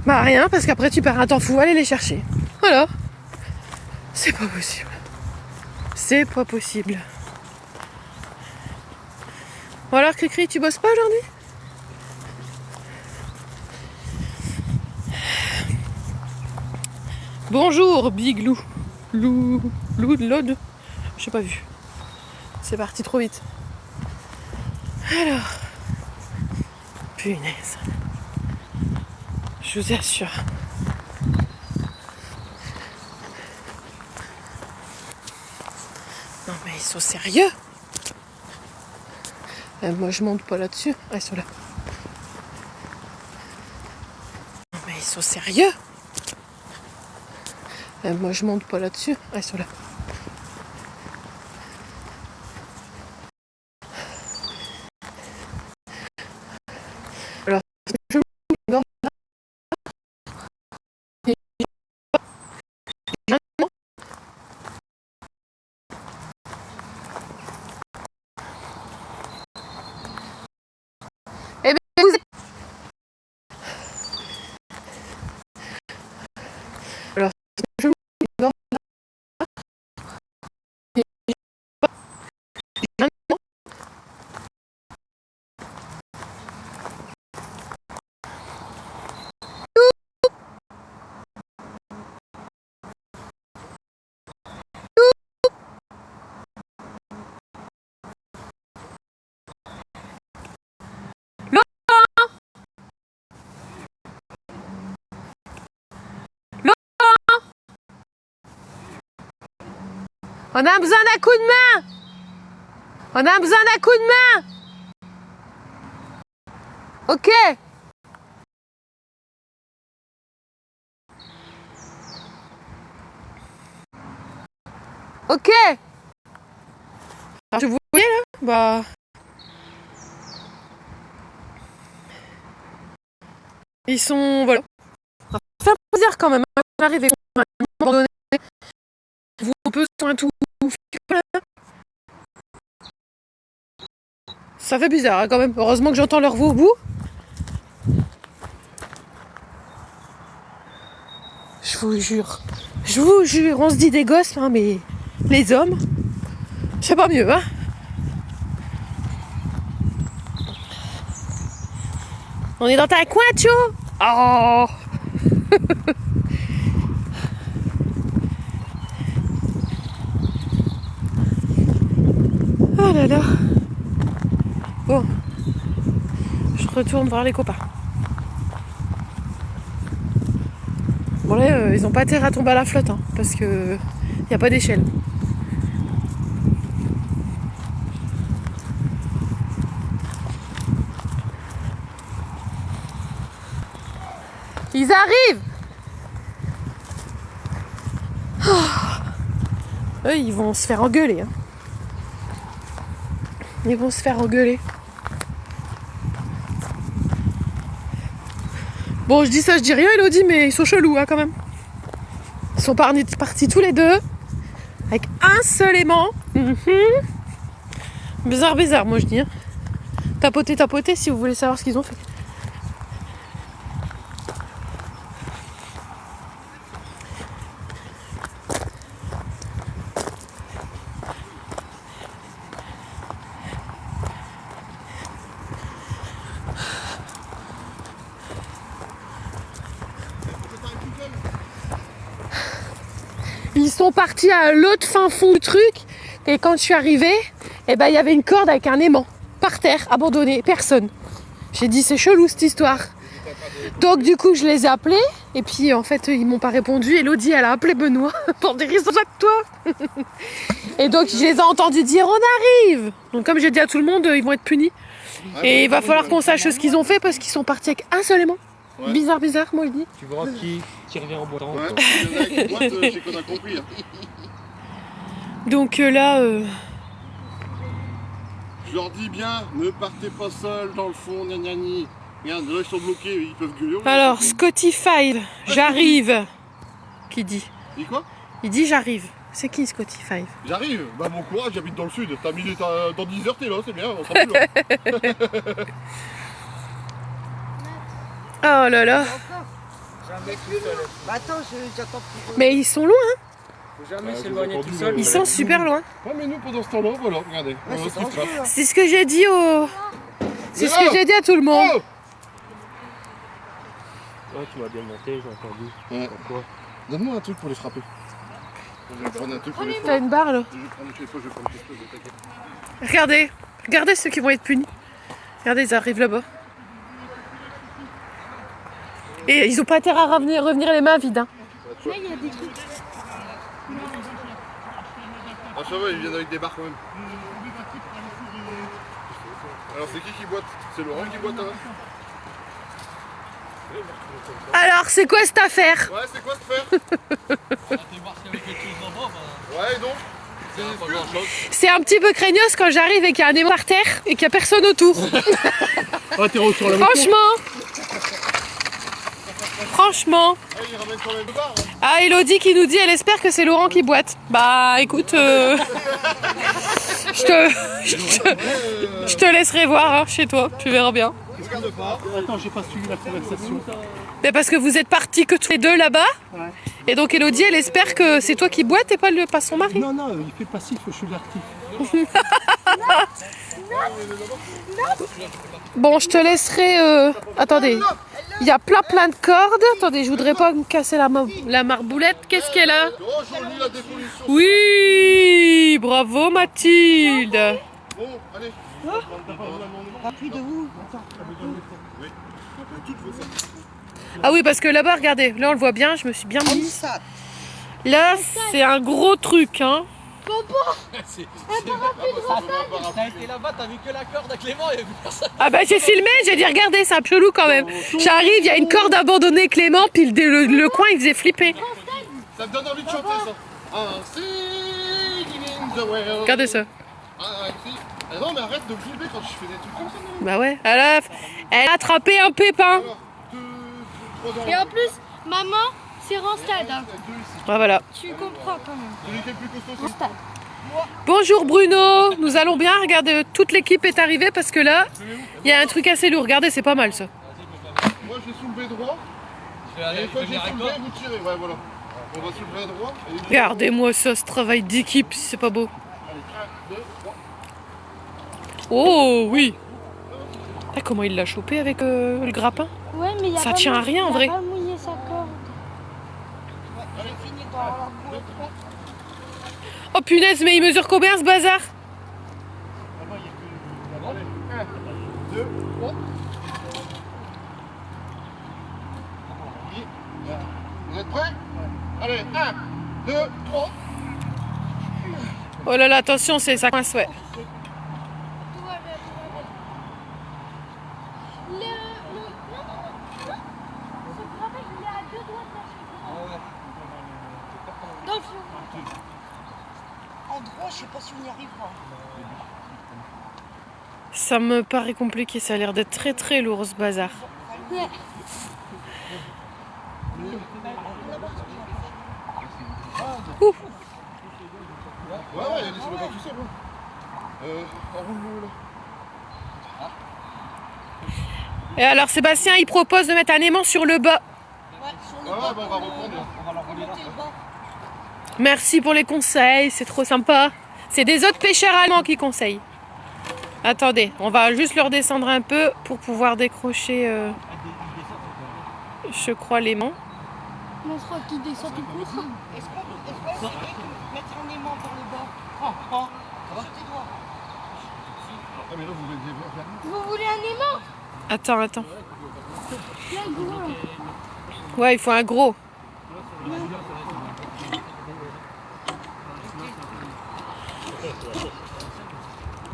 Bah rien, parce qu'après tu perds un temps fou à aller les chercher. Voilà. C'est pas possible. C'est pas possible. Bon alors Cri-Cri, tu bosses pas aujourd'hui? Bonjour, Big Lou. Lou de l'ode. J'ai pas vu. C'est parti trop vite. Alors. Punaise. Je vous assure. Non mais ils sont sérieux. Moi je monte pas là-dessus. Ah, ils sont là. Non mais ils sont sérieux. Moi je monte pas là-dessus. Ah, ils sont là. Alors, eh bien, vous... Alors, je... On a besoin d'un coup de main. On a besoin d'un coup de main. Ok. Ok. Alors, je vous voyez là? Bah. Ils sont. Voilà. Ça fait un plaisir quand même. On arrive à un moment donné. Vous un peu soin tout. Ça fait bizarre hein, quand même. Heureusement que j'entends leur voix au bout. Je vous jure. Je vous jure. On se dit des gosses, hein, mais les hommes, c'est pas mieux, hein. On est dans ta coin, Tio. Oh. Oh là là. Bon. Je retourne voir les copains. Bon là, ils ont pas intérêt à tomber à la flotte, hein, parce que y a pas d'échelle. Ils arrivent. Oh. Eux, ils vont se faire engueuler. Hein. Ils vont se faire engueuler. Bon, je dis ça, je dis rien, Elodie, mais ils sont chelous, hein, quand même. Ils sont partis tous les deux, avec un seul aimant. Bizarre, bizarre, moi je dis. Hein. Tapotez, tapotez, si vous voulez savoir ce qu'ils ont fait. Ils sont partis à l'autre fin fond du truc et quand je suis arrivée, eh ben, il y avait une corde avec un aimant par terre, abandonné, personne. J'ai dit c'est chelou cette histoire. Donc du coup je les ai appelés et puis en fait ils m'ont pas répondu. Elodie elle a appelé Benoît pour des raisons de toi. Et donc je les ai entendus dire on arrive. Donc comme j'ai dit à tout le monde ils vont être punis. Et il va falloir qu'on sache ce qu'ils ont fait parce qu'ils sont partis avec un seul aimant. Ouais. Bizarre, bizarre, moi je dis. Tu verras qui revient en boitant. Ouais, il y en a qui boitent, c'est qu'on a compris. Hein. Donc là... Je leur dis bien, ne partez pas seuls dans le fond, gna. Regarde, là ils sont bloqués, ils peuvent gueuler. Alors, Scotty5, j'arrive. Qui dit? Il dit quoi? Il dit j'arrive. C'est qui Scotty5? J'arrive, bah bon courage, j'habite dans le sud. T'as mis dans 10 heures, t'es là, c'est bien, on sera plus là. Oh là là. Bah attends, j'attends plus. Mais ils sont loin, hein. Faut jamais s'éloigner tout seul. Ils sont super loin. Ouais, mais nous pendant ce temps-là, voilà, regardez. Ouais, c'est dangereux, hein. C'est ce que j'ai dit au... C'est ce que j'ai dit à tout le monde. Oh Ouais, tu m'as bien monté, j'ai entendu. Ouais. Pourquoi? Donne-moi un truc pour les frapper. Je vais prendre un truc pour les frapper. T'as une barre là. Je vais prendre chez toi, je vais prendre chez toi, t'inquiète. Regardez, regardez ceux qui vont être punis. Regardez, ils arrivent là-bas. Et ils ont pas intérêt à revenir les mains vides. Hein. Là, il y a des trucs. Ah ça va, ils viennent avec des barres quand même. Alors c'est qui boite? C'est Laurent qui boite hein? Alors, c'est quoi cette affaire? Ouais, c'est quoi ce faire? Ouais, donc c'est pas grand chose. C'est un petit peu craignos quand j'arrive et qu'il y a un aimant par terre et qu'il n'y a personne autour. Ah, t'es sur la moto. Franchement. Ah, il ramène quand même deux barres. Hein. Ah, Elodie qui nous dit, elle espère que c'est Laurent qui boite. Bah, écoute, je te laisserai voir hein, chez toi, tu verras bien. Regarde pas. Attends, j'ai pas suivi la conversation. Mais parce que vous êtes partis que tous les deux là-bas. Ouais. Et donc Elodie, elle espère que c'est toi qui boite et pas son mari. Non, non, il fait passif, je suis l'actif. Bon, je te laisserai... Attendez, il y a plein de cordes. Attendez, je voudrais pas me casser la marboulette. Qu'est-ce qu'elle a? Oh, joli la dévolution. Oui, bravo Mathilde. Bon, allez. Pas pris de où? Oui. Toutes vos ça. Ah oui, parce que là-bas, regardez, là on le voit bien, je me suis bien Comme mise. ça. Là, c'est un gros truc, hein. T'as été là-bas, t'as vu que la corde à Clément et vu personne. Ah bah j'ai filmé, j'ai dit regardez, c'est un chelou quand même. J'arrive, il y a une corde abandonnée Clément, puis le coin il faisait flipper. Ça me donne envie de chanter ça. Un singing in the world. Regardez ça. Ah, si. Ah non, mais arrête de me filmer quand je fais des trucs comme ça. Bah ouais, elle a attrapé un pépin. Alors, 2, 3 ans. Et en plus, maman, c'est Randstad. Hein. Ah, voilà. Tu comprends quand même. Celui qui est le plus costaud, c'est Randstad. Bonjour Bruno, nous allons bien, regardez, toute l'équipe est arrivée parce que là, il y a un truc assez lourd, regardez, c'est pas mal ça. moi j'ai soulevé droit. Et une fois que j'ai soulevé, vous tirez. Ouais, voilà. On va soulever droit. Et... Regardez-moi ça, ce travail d'équipe, si c'est pas beau. Allez, 1, 2, 3. Oh oui. Ah, comment il l'a chopé avec le grappin? Ouais, mais il y a Ça pas tient à mouillé- rien, en il a vrai. pas mouillé sa corde. J'ai fini dans la boîte. Oh punaise, mais il mesure combien ce bazar? 1, 2, 3. Vous êtes prêts? Allez, 1, 2, 3. Oh là là, attention, ça coince, ouais. Tout va bien, tout va bien. Non. Ce gravel, il est à 2 doigts de lâcher. Dans le fond. En droit, je sais pas si on y arrivera. Ça me paraît compliqué, ça a l'air d'être très très lourd ce bazar. Ouais. Ouh. Ouais, laissez-le pas tout seul. Enroule-le là. Et alors Sébastien, il propose de mettre un aimant sur le bas. Ouais, sur le Ouais, bas. bah on va reprendre là. Remonter le bas. Merci pour les conseils, c'est trop sympa. C'est des autres pêcheurs allemands qui conseillent. Attendez, on va juste le redescendre un peu pour pouvoir décrocher, je crois, l'aimant. On se croit qu'il descend tout court. Est-ce qu'on essayer de mettre un aimant par le bas? Sur tes doigts. Ah, mais là vous êtes bien. Vous voulez un aimant? Attends. Là, gros. Ouais, il faut un gros.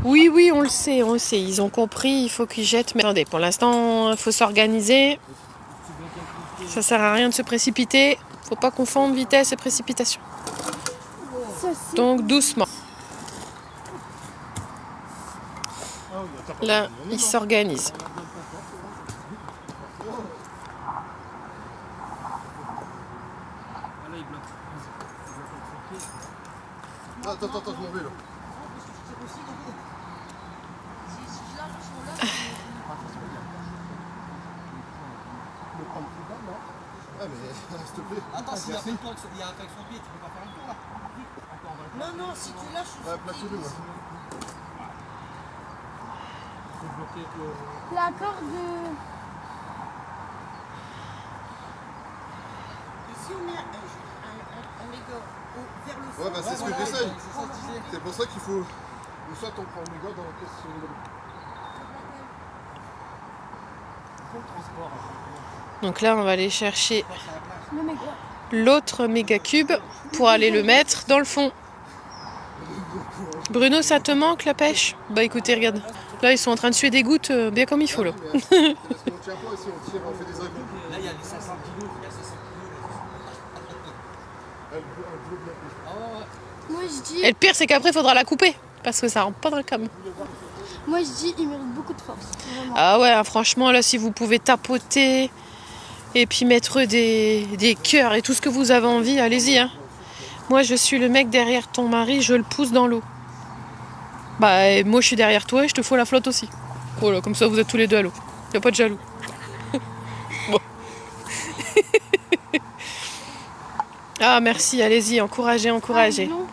Oui, on le sait. Ils ont compris, il faut qu'ils jettent. Mais attendez, pour l'instant, il faut s'organiser. Ça sert à rien de se précipiter. Faut pas confondre vitesse et précipitation. Donc doucement. Là, ils s'organisent. Attends, je m'en vais là. Ah mais s'il te plaît. Attends, s'il y a un pied, tu peux pas faire un tour là. Non, si tu lâches, Ouais, placez-le, ouais. La corde. ici on met un. vers le fond. Ouais, bah c'est ce que j'essaye. C'est pour ça qu'il faut. Ou soit on prend le gars dans la pièce. Donc là, on va aller chercher l'autre méga cube pour aller le mettre dans le fond. Bruno, ça te manque la pêche? Bah écoutez, regarde. Là, ils sont en train de suer des gouttes bien comme il faut là. Parce qu'on tient pas ici, on tire, on fait des agrumes. Là, il y a les 500 kilos. Il y a 500 kilos. Moi je dis, Et le pire, c'est qu'après, il faudra la couper. Parce que ça rentre pas dans le camion. il mérite beaucoup de force. Vraiment. Ah ouais, hein, franchement, là, si vous pouvez tapoter et puis mettre des cœurs et tout ce que vous avez envie, allez-y. Hein. Moi, je suis le mec derrière ton mari, je le pousse dans l'eau. Bah, et moi, je suis derrière toi et je te fous la flotte aussi. Voilà, comme ça, vous êtes tous les deux à l'eau. Y a pas de jaloux. Bon. Ah, merci, allez-y, encouragez, encouragez. Non.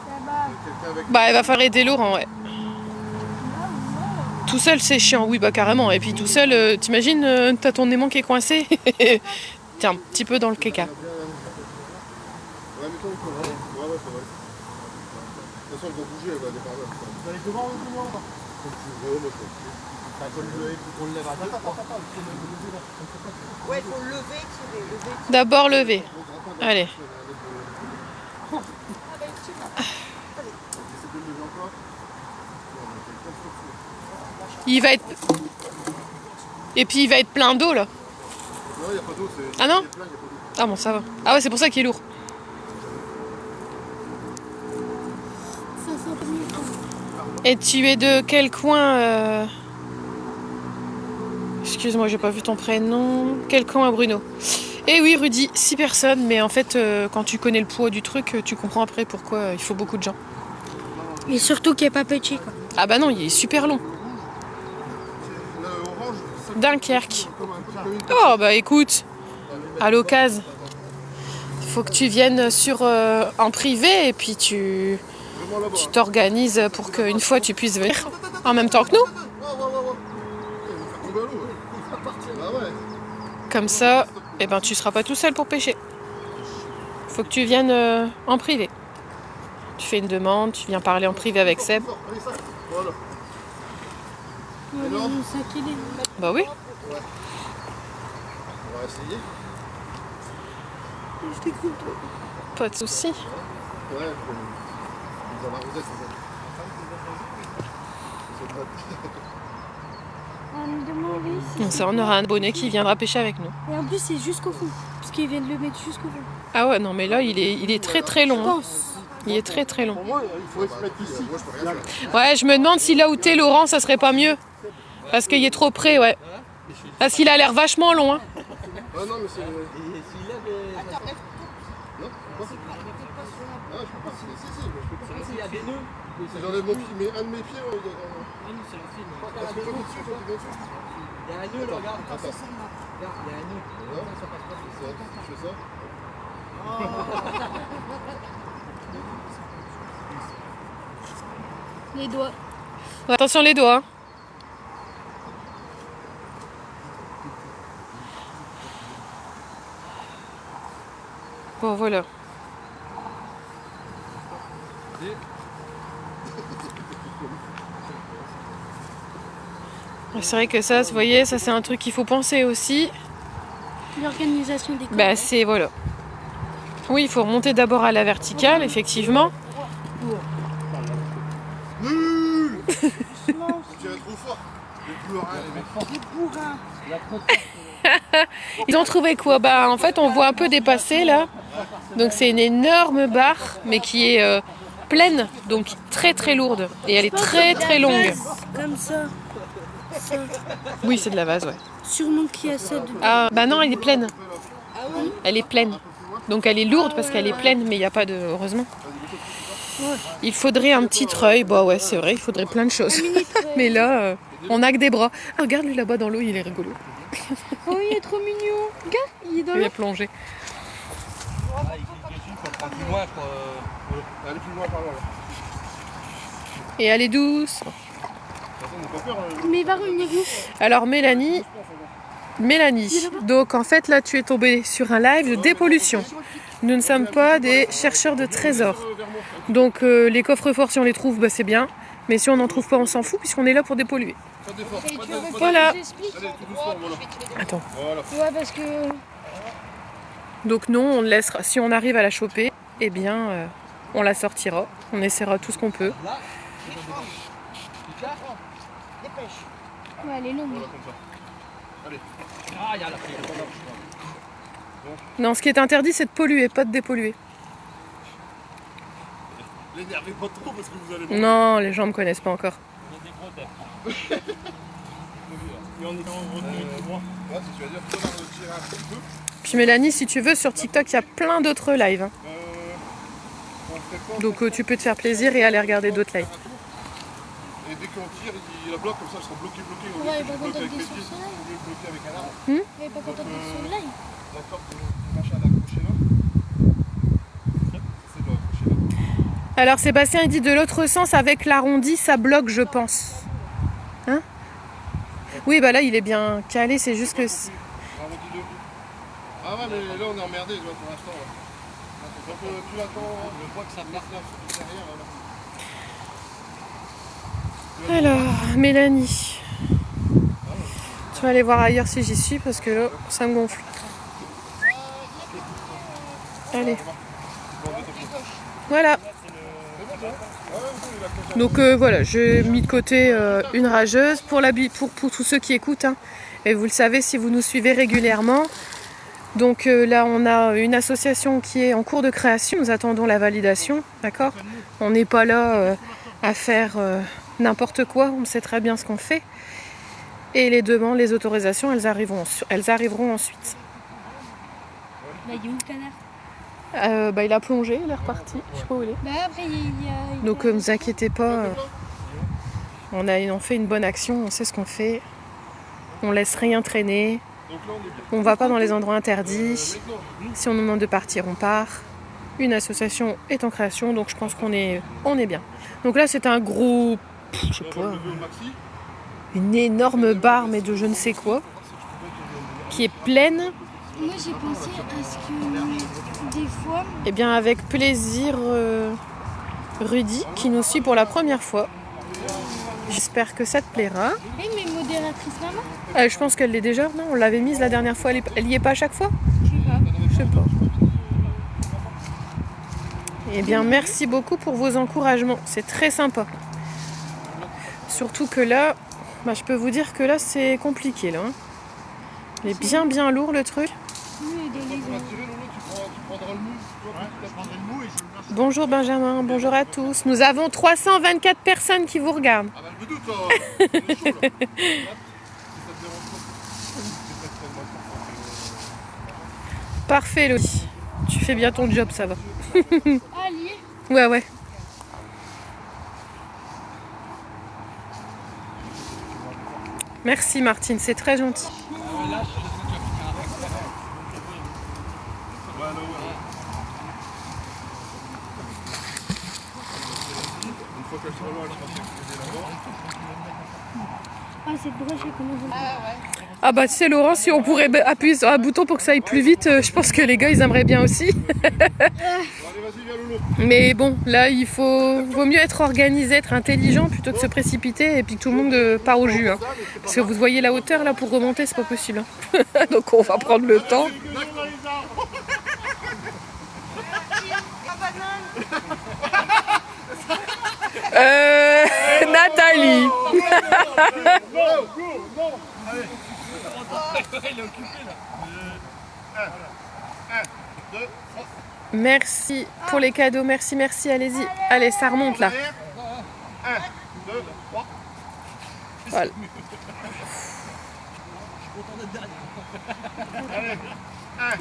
Là-bas. Quelqu'un avec. Bah, il va falloir aider Laurent, ouais. Tout seul, c'est chiant, oui, bah carrément. Et puis tout seul, t'imagines, t'as ton aimant qui est coincé. T'es un petit peu dans le caca. Ouais, mais toi, il faut. Ouais, c'est vrai. De toute façon, elle va bouger, elle va aller par là. Vous allez devant ou devant? Faut le lève à deux. Ouais, il faut le lever, tirer. D'abord lever. Allez. Il va être. Et puis il va être plein d'eau là. Non, il n'y a pas d'eau, c'est. Ah non? Il est plein, il y a pas d'eau. Ah bon, ça va. Ah ouais, c'est pour ça qu'il est lourd. Et tu es de quel coin Excuse-moi, j'ai pas vu ton prénom. Quel coin, Bruno? Eh oui, Rudy, 6 personnes, mais en fait, quand tu connais le poids du truc, tu comprends après pourquoi il faut beaucoup de gens. Et surtout qu'il n'est pas petit quoi. Ah bah non, il est super long. Le orange, ça Dunkerque. comme un peu comme une. Oh bah écoute, à l'occasion, il faut que tu viennes en privé et puis tu Vraiment là-bas. tu t'organises pour qu'une fois tu puisses venir en même temps que nous. Ouais. Il va faire tomber à l'eau. Bah ouais. Comme ça, eh ben, tu seras pas tout seul pour pêcher. Faut que tu viennes en privé. Tu fais une demande, tu viens parler en privé avec Seb. Allez, ça. Voilà. Bah oui. On va essayer. Pas de soucis. Ouais, dans la rosette, Donc ça, on aura un abonné qui viendra pêcher avec nous. Et en plus c'est jusqu'au fond. Parce qu'ils viennent le mettre jusqu'au fond. Ah ouais, non mais là, il est très très long. Je Hein. pense. Il est très très long. Pour moi, il faut se mettre ici. Moi, je peux rien faire. Ouais, je me demande si là où t'es, Laurent, ça serait pas mieux. Parce qu'il est trop près, ouais. Parce qu'il a l'air vachement long. Hein. Ah non, mais c'est. Et s'il lève les... Non, je peux pas. Ah, je peux pas. Si, mais je peux pas. Il y a des nœuds. Si j'enlève mon pied, mais un de mes pieds, Ah non, c'est un film. parce que toi, t'es dessus, toi, t'es dessus. Il y a un nœud, là, regarde. Attends. Regarde, il y a un nœud. Voilà. Ça passe pas. C'est ça, je fais ça. Les doigts. Attention les doigts. Hein. Bon, voilà. C'est vrai que ça, vous voyez, ça c'est un truc qu'il faut penser aussi. L'organisation des corps. Bah c'est voilà. Oui, il faut remonter d'abord à la verticale, effectivement. Nul. Tu tirais trop fort. Les plus rien, les mecs. Ils ont trouvé quoi? Bah en fait on voit un peu dépasser là. Donc c'est une énorme barre mais qui est pleine, donc très très lourde. Et elle est très très longue. Comme ça. Ça. Oui c'est de la vase, ouais. Sûrement qu'il y a ça dedans. Ah bah non elle est pleine. Elle est pleine. Donc elle est lourde parce qu'elle est pleine mais il n'y a pas de... Heureusement. Il faudrait un petit treuil. Bah ouais c'est vrai, il faudrait plein de choses. Mais là on a que des bras. Ah, regarde lui là-bas dans l'eau, il est rigolo. Oh il est trop mignon. Regarde, il est dans Il l'eau. a plongé. Ah, il faut prendre plus loin, quoi. Allez plus loin par là. Et elle est douce. On n'a pas peur. Mais il va revenir où? Alors Mélanie, donc en fait là tu es tombée sur un live de dépollution. Nous ne sommes pas des chercheurs de trésors. Donc les coffres-forts, si on les trouve, bah, c'est bien. Mais si on n'en trouve pas, on s'en fout puisqu'on est là pour dépolluer. Voilà. Attends. Ouais, parce que... Donc non, on laissera. Si on arrive à la choper, eh bien, on la sortira. On essaiera tout ce qu'on peut. Ouais, elle est longue. Ah, il y a la prise. Non, ce qui est interdit, c'est de polluer, pas de dépolluer. L'énervez pas trop parce que vous allez... Non, les gens me connaissent pas encore. On a des gros decks. Et on est en retenu droit. Ouais, si tu vas dire, tu vas tirer un petit peu. Puis Mélanie, si tu veux, sur TikTok, il y a plein d'autres lives. Hein. On fait quoi? Donc tu peux te faire plaisir et aller regarder d'autres lives. Et dès qu'on tire, il la bloque, comme ça, elle sera bloquée. Au lieu Ouais, que il va je bloque avec contacter les sur pieds, ce au live. lieu de bloquer avec un arbre. Elle est pas contente de sur le live. D'accord, le machin d'accrocher là. C'est de l'accrocher là. Alors Sébastien, il dit de l'autre sens, avec l'arrondi, ça bloque, je pense. Hein? Oui, bah là, il est bien calé, c'est juste que... Arrondi de bout. Ah ouais, mais là, on est emmerdé, tu vois, pour l'instant. Ouais. Donc tu attends, je vois que ça part là, derrière. Là. Alors, Mélanie. Tu vas aller voir ailleurs si j'y suis, parce que là, ça me gonfle. Allez. Voilà. Donc voilà, j'ai mis de côté une rageuse pour tous ceux qui écoutent. Hein. Et vous le savez si vous nous suivez régulièrement. Donc là, on a une association qui est en cours de création. Nous attendons la validation, d'accord? On n'est pas là à faire n'importe quoi. On sait très bien ce qu'on fait. Et les demandes, les autorisations, elles arriveront ensuite. Bah, il est où le canard? Il a plongé, il est reparti. Je sais pas où il est. Bah, après, il y a... Donc ne vous inquiétez pas. On fait une bonne action, on sait ce qu'on fait. On laisse rien traîner. On va pas dans les endroits interdits. Si on nous demande de partir, on part. Une association est en création, donc je pense qu'on est bien. Donc là, c'est un gros, je sais pas, une énorme barre, mais de je ne sais quoi, qui est pleine. Moi, j'ai pensé à ce que des fois... Et bien avec plaisir, Rudy, qui nous suit pour la première fois. J'espère que ça te plaira. Eh, mais modératrice maman? Je pense qu'elle l'est déjà, non? On l'avait mise la dernière fois, elle y est pas à chaque fois? Je sais pas. Je sais pas. Eh bien, merci beaucoup pour vos encouragements. C'est très sympa. Surtout que là, je peux vous dire que là, c'est compliqué. Là, hein. Il est bien lourd le truc. Bonjour Benjamin, bonjour à tous. Nous avons 324 personnes qui vous regardent. Ah bah je me doute, il est chaud là. Parfait Lodi. Tu fais bien ton job, ça va. Ah, lié? Ouais. Merci Martine, c'est très gentil. Ah, c'est drôle, je comment vous... Ah bah tu sais Laurent, si on pourrait appuyer sur un bouton pour que ça aille plus vite, je pense que les gars ils aimeraient bien aussi. Mais bon, là il vaut mieux être organisé, être intelligent plutôt que se précipiter et puis que tout le monde part au jus. Hein. Parce que vous voyez la hauteur là pour remonter, c'est pas possible. Hein. Donc on va prendre le temps. Nathalie. Merci pour les cadeaux, merci, allez-y. Allez, ça remonte là. 1, 2, 3. Voilà.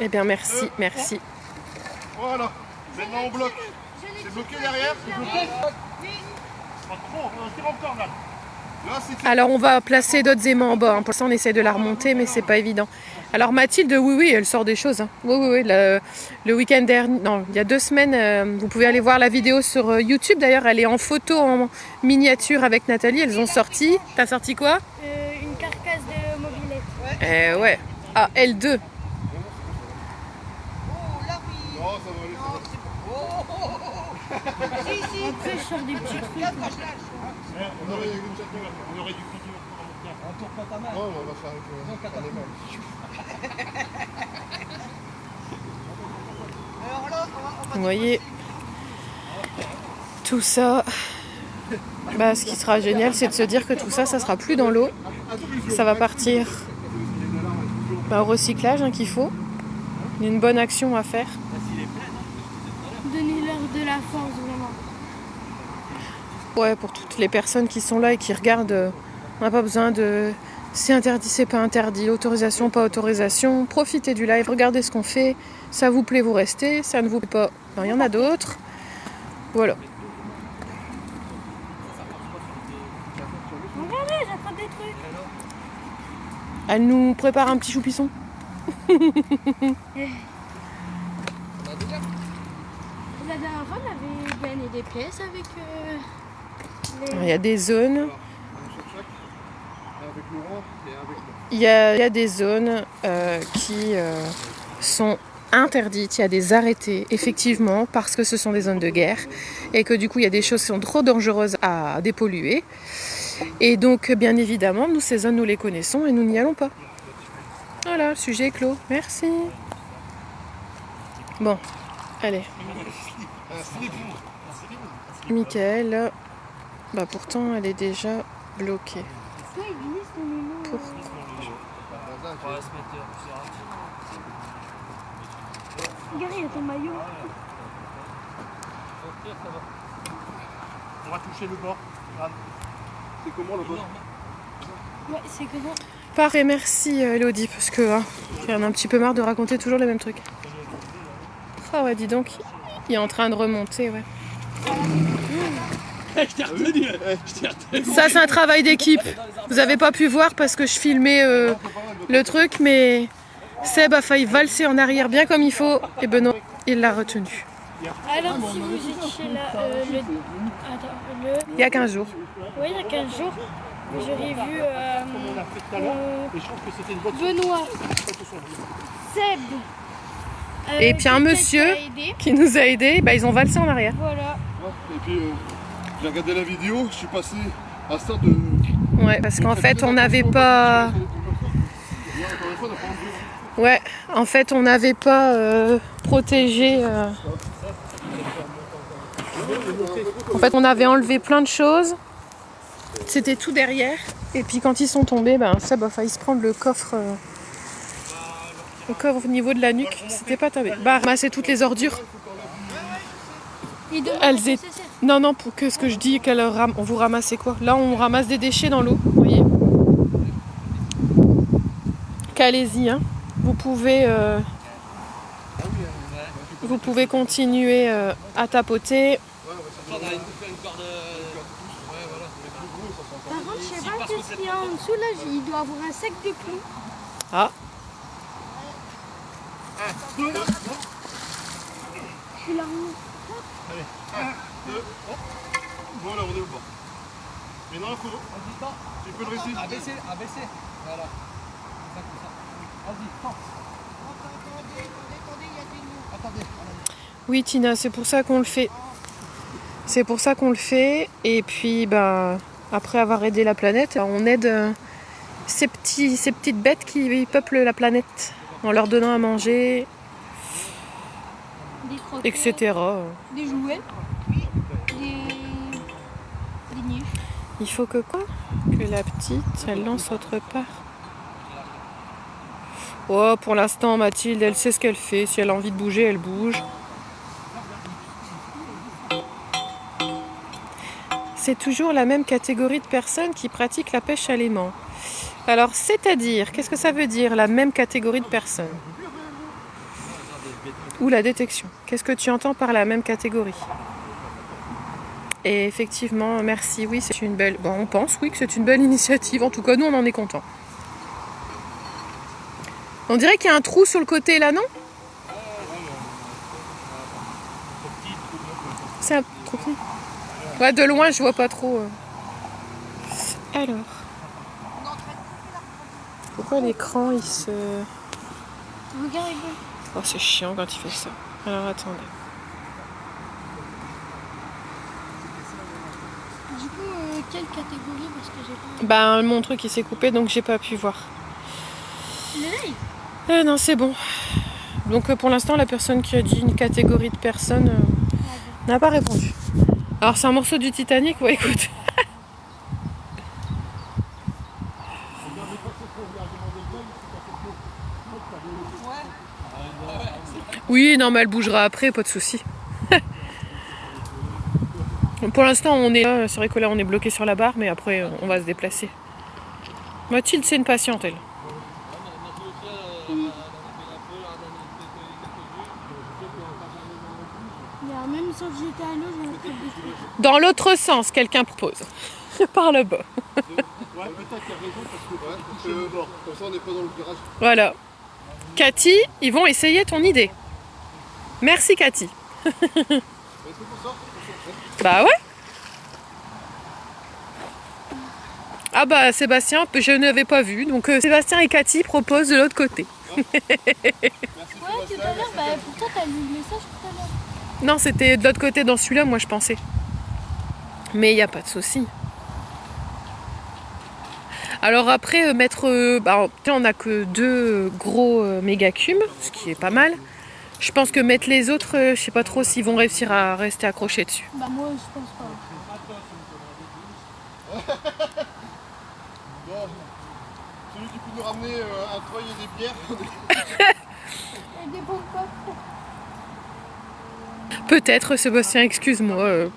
Eh bien, merci. Voilà. Maintenant on bloque. C'est bloqué derrière. Alors on va placer d'autres aimants en bas. Hein. Pour ça on essaie de la remonter, mais c'est pas évident. Alors Mathilde, oui, elle sort des choses. Hein. Oui. Le week-end dernier, non, il y a 2 semaines, vous pouvez aller voir la vidéo sur YouTube. D'ailleurs, elle est en photo en miniature avec Nathalie. Elles ont sorti. T'as sorti quoi? Une carcasse de mobilette. Ouais. Ah, L2. Non, ça va aller, ça va aller. Après, je sors des petits trucs. On aurait dû continuer. On tourne pas ta main. Non, on va faire avec un animal. Alors là, on va Vous voyez, tout ça, bah, ce qui sera génial, c'est de se dire que tout ça, ça sera plus dans l'eau. Ça va partir bah, au recyclage hein, qu'il faut. Il y a une bonne action à faire. Donnez-leur de la force, vraiment. Ouais, pour toutes les personnes qui sont là et qui regardent, on n'a pas besoin de c'est interdit, c'est pas interdit, autorisation, pas autorisation. Profitez du live, regardez ce qu'on fait. Ça vous plaît, vous restez. Ça ne vous plaît pas, ben, il y en a d'autres. Voilà. Regardez, j'attrape des trucs. Elle nous prépare un petit choupisson. La dernière fois, on avait gagné des pièces avec Il y a des zones. Avec Laurent et avec moi. Il y a des zones qui sont interdites, il y a des arrêtés, effectivement, parce que ce sont des zones de guerre et que du coup il y a des choses qui sont trop dangereuses à dépolluer. Et donc, bien évidemment, nous, ces zones, nous les connaissons et nous n'y allons pas. Voilà, le sujet est clos. Merci. Bon, allez. Michael, bah pourtant elle est déjà bloquée. Pourquoi ? Regarde, il y a ton maillot. On va toucher le bord. C'est comment le bord? Ouais, c'est que ça. Parfait, merci Elodie, parce que j'en ai un petit peu marre de raconter toujours les mêmes trucs. Ah ouais, dis donc, il est en train de remonter, ouais. Je t'ai retenu. Ça, c'est un travail d'équipe. Vous avez pas pu voir parce que je filmais le truc, mais Seb a failli valser en arrière bien comme il faut, et Benoît, il l'a retenu. Alors, si vous étiez là, Il y a 15 jours. oui, il y a 15 jours, j'aurais vu Et je trouve que c'était une bonne Benoît, Seb. Et puis un quelqu'un monsieur qui a aidé. qui nous a aidés, bah, ils ont valsé en arrière. Voilà. Et puis j'ai regardé la vidéo, je suis passé à ça de. Ouais, parce qu'en fait, on n'avait pas... Ouais, en fait, on n'avait pas protégé... En fait, on avait enlevé plein de choses. C'était tout derrière. Et puis quand ils sont tombés, ben, Seb a failli se prendre le coffre au niveau de la nuque. C'était pas tombé. Bah, ramasser toutes les ordures. Il demande Elles un étaient... CCC. Non, pour que ce que je dis, on vous ramassez quoi? Là, on ramasse des déchets dans l'eau, vous voyez. Qu'allez-y, hein. Vous pouvez continuer à tapoter. Par contre, je sais pas ce qu'il y a en dessous là, il doit avoir un sac de plomb. Ah, Il a un... Voilà, on est au bord. Mais non, faut. Tu peux le réciter. Abaisser. Voilà. Vas-y, prends. Attendez. oui, Tina, c'est pour ça qu'on le fait. C'est pour ça qu'on le fait. Et puis, ben, après avoir aidé la planète, on aide ces petites bêtes qui peuplent la planète en leur donnant à manger, Des croquettes, etc. des jouets, des niches. Il faut que quoi? Que la petite, elle lance autre part. Oh, pour l'instant, Mathilde, elle sait ce qu'elle fait. Si elle a envie de bouger, elle bouge. C'est toujours la même catégorie de personnes qui pratiquent la pêche à l'aimant. Alors, c'est-à-dire, qu'est-ce que ça veut dire, la même catégorie de personnes? Ou la détection. Qu'est-ce que tu entends par la même catégorie? Et effectivement, merci, oui, c'est une belle... Bon, on pense, oui, que c'est une belle initiative. En tout cas, nous, on en est contents. On dirait qu'il y a un trou sur le côté, là, non? C'est un trop petit. Ouais, de loin, je vois pas trop. Alors... Pourquoi l'écran, il se... Regardez, Oh, c'est chiant quand il fait ça. Alors attendez. Du coup, quelle catégorie? Parce que j'ai pas... Bah mon truc il s'est coupé donc j'ai pas pu voir. Le live? Non c'est bon. Donc pour l'instant la personne qui a dit une catégorie de personnes n'a pas répondu. Alors c'est un morceau du Titanic, ouais écoute. Oui non mais elle bougera après, pas de souci. Pour l'instant on est là, c'est vrai que là on est bloqué sur la barre mais après on va se déplacer. Mathilde c'est une patiente elle. Même sans que j'étais à l'eau, j'ai un truc de... Dans l'autre sens, quelqu'un propose. Par là-bas. Ouais, peut-être qu'il y a raison parce que comme ça on n'est pas dans le virage. Voilà. Cathy, ils vont essayer ton idée. Merci Cathy. Bah ouais. Ah bah Sébastien, je n'avais pas vu. Donc Sébastien et Cathy proposent de l'autre côté. Ouais, tout à l'heure, bah pourtant t'as lu le message tout à l'heure. Non, c'était de l'autre côté dans celui-là, moi je pensais. Mais il n'y a pas de souci. Alors après, on n'a que 2 gros méga cumes, ce qui est pas mal. Je pense que mettre les autres, je sais pas trop s'ils vont réussir à rester accrochés dessus. Bah moi je pense pas. Bon, celui qui peut nous ramener un treuil et des bières. Et des bonnes potes. Peut-être, Sébastien, excuse-moi.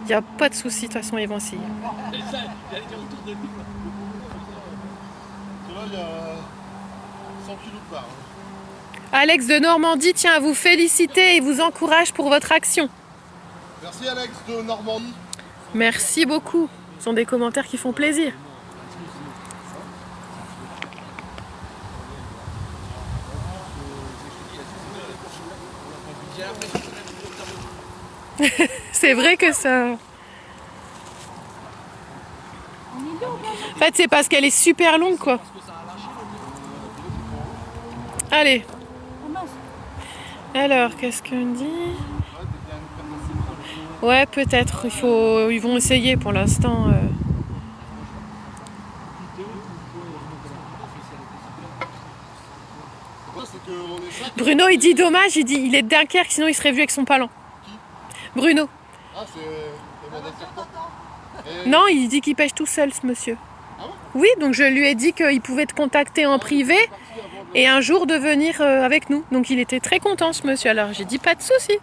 Il n'y a pas de souci, de toute façon, ils vont essayer. Celui-là, il y a 100 kilos de barre. Alex de Normandie tient à vous féliciter et vous encourage pour votre action. Merci Alex de Normandie. Merci beaucoup. Ce sont des commentaires qui font plaisir. C'est vrai que ça... En fait, c'est parce qu'elle est super longue, quoi. Allez. Alors, qu'est-ce qu'on dit? Ouais, peut-être. Ils vont essayer pour l'instant. Bruno, il dit dommage, il est de Dunkerque, sinon il serait venu avec son palan. Bruno. Ah, c'est Emmanuel Carton. Non, il dit qu'il pêche tout seul, ce monsieur. Ah ouais? Oui, donc je lui ai dit qu'il pouvait te contacter en privé et un jour de venir avec nous. Donc il était très content, ce monsieur. Alors j'ai dit pas de souci.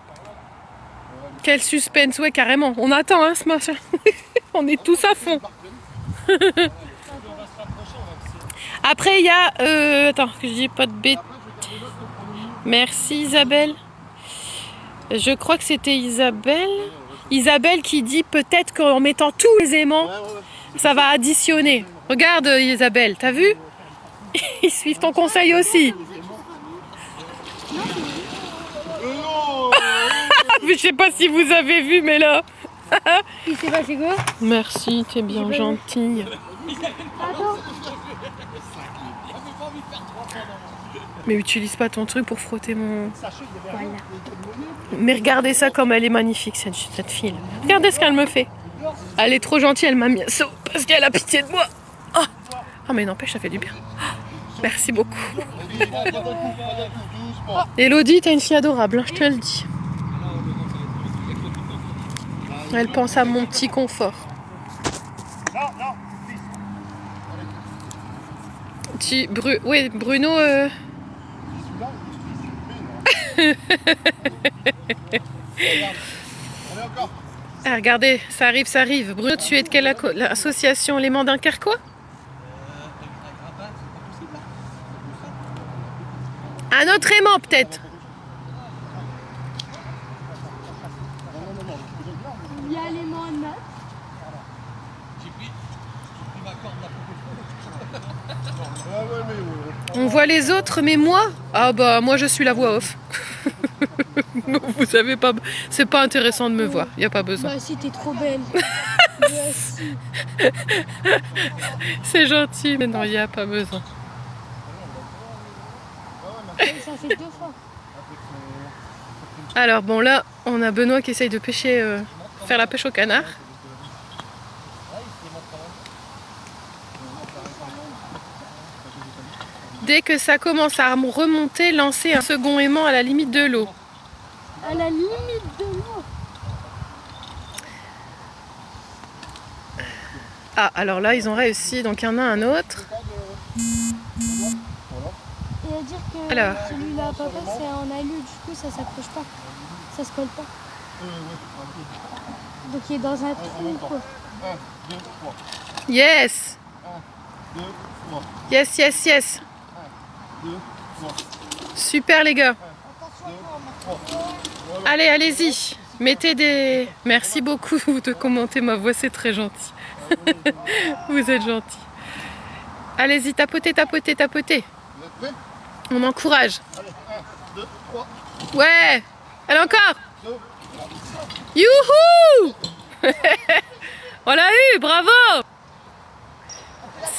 Quel suspense, ouais, carrément. On attend, hein, ce machin. On est tous à fond. Après, il y a... attends, que je dis pas de bêtises. Merci, Isabelle. Je crois que c'était Isabelle. Isabelle qui dit peut-être qu'en mettant tous les aimants, ça va additionner. Regarde, Isabelle, t'as vu? Ils suivent ton conseil aussi. Je sais pas si vous avez vu, mais là... Il s'est passé quoi? Merci, t'es bien gentille. Attends. Mais utilise pas ton truc pour frotter mon... Voilà. Mais regardez ça comme elle est magnifique, cette fille. Regardez ce qu'elle me fait. Elle est trop gentille, elle m'a mis un saut parce qu'elle a pitié de moi. Oh, mais n'empêche, ça fait du bien. Oh, merci beaucoup. Elodie, t'es une fille adorable, hein, je te le dis. Elle pense à mon petit confort. Oui, Bruno... Ah, regardez, ça arrive. Bruno, tu es de quelle association? Les Mandins Dunkerquois? Un autre aimant, peut-être? Il y a les mains de notes. On voit les autres, mais moi? Ah bah, moi je suis la voix off. Non, vous savez pas, c'est pas intéressant de me voir, y a pas besoin. Bah si, t'es trop belle. Bah si. C'est gentil, mais non, y a pas besoin. Ça fait 2 fois. Alors bon là, on a Benoît qui essaye de pêcher, faire la pêche au canard. Dès que ça commence à remonter, lancer un second aimant à la limite de l'eau. À la limite de l'eau. Ah, alors là, ils ont réussi, donc il y en a un autre. Et à dire que Alors. celui-là, papa, c'est en alu, du coup ça s'accroche pas. Ça se colle pas. Donc il est dans un trou quoi. 1, 2, 3. Yes! 1, 2, 3. Yes, yes, yes! 2, 3. Super les gars! Allez, allez-y! Mettez des... Merci beaucoup de commenter ma voix, c'est très gentil. Vous êtes gentils. Allez-y, tapotez, tapotez, tapotez. Vous êtes prêts? On encourage. Allez, 1, 2, 3. Ouais! Allez encore! 2. Youhou! On l'a eu, bravo!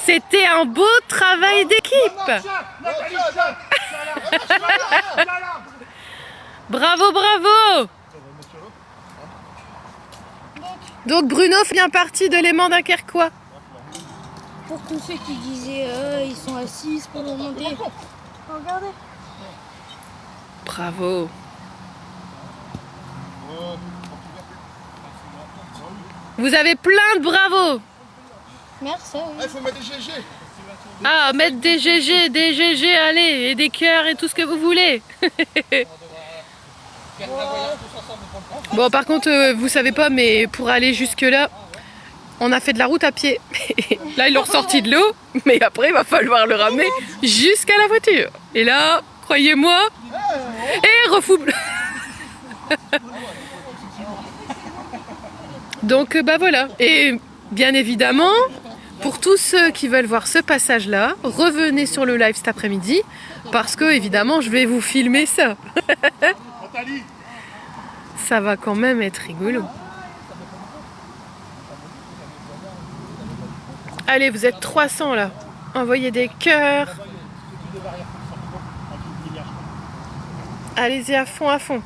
C'était un beau travail d'équipe! Bravo, bravo! Donc Bruno fait bien partie de l'aimant dunkerquois. Pour tous ceux qui disaient ils sont assis pour remonter. Regardez. Bravo! Vous avez plein de bravos! Merci. Il faut mettre des GG. Ah, mettre des GG, allez, et des cœurs et tout ce que vous voulez. Bon, par contre, vous savez pas, mais pour aller jusque-là, on a fait de la route à pied. Là, ils l'ont ressorti de l'eau, mais après, il va falloir le ramener jusqu'à la voiture. Et là, croyez-moi, et refouble. Donc, bah voilà. Et bien évidemment, pour tous ceux qui veulent voir ce passage-là, revenez sur le live cet après-midi, parce que, évidemment, je vais vous filmer ça. Ça va quand même être rigolo. Allez, vous êtes 300 là. Envoyez des cœurs. Allez-y à fond, à fond.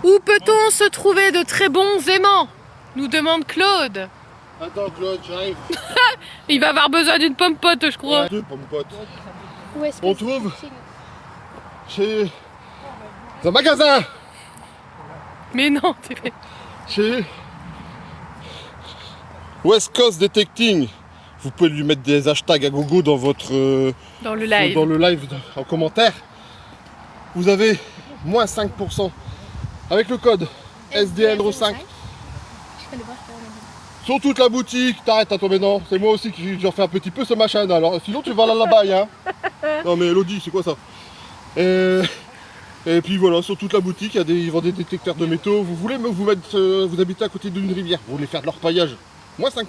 Où peut-on se trouver de très bons aimants? Nous demande Claude. Attends Claude, j'arrive. Il va avoir besoin d'une pomme pote, je crois. 2 pommes potes. Où est-ce que On trouve chez un magasin. Mais non, Chez West Coast Detecting. Vous pouvez lui mettre des hashtags à gogo dans votre dans le live. dans le live en commentaire. Vous avez moins 5% avec le code SDN05 sur toute la boutique. T'arrêtes à tomber dedans. C'est moi aussi qui j'en fais un petit peu ce machin. Alors sinon tu vas là-bas, hein. Non mais Elodie, c'est quoi ça? Et puis voilà, sur toute la boutique, ils vendent des détecteurs de métaux. Vous voulez vous mettre, vous habitez à côté d'une rivière, vous voulez faire de l'orpaillage, moins 5%.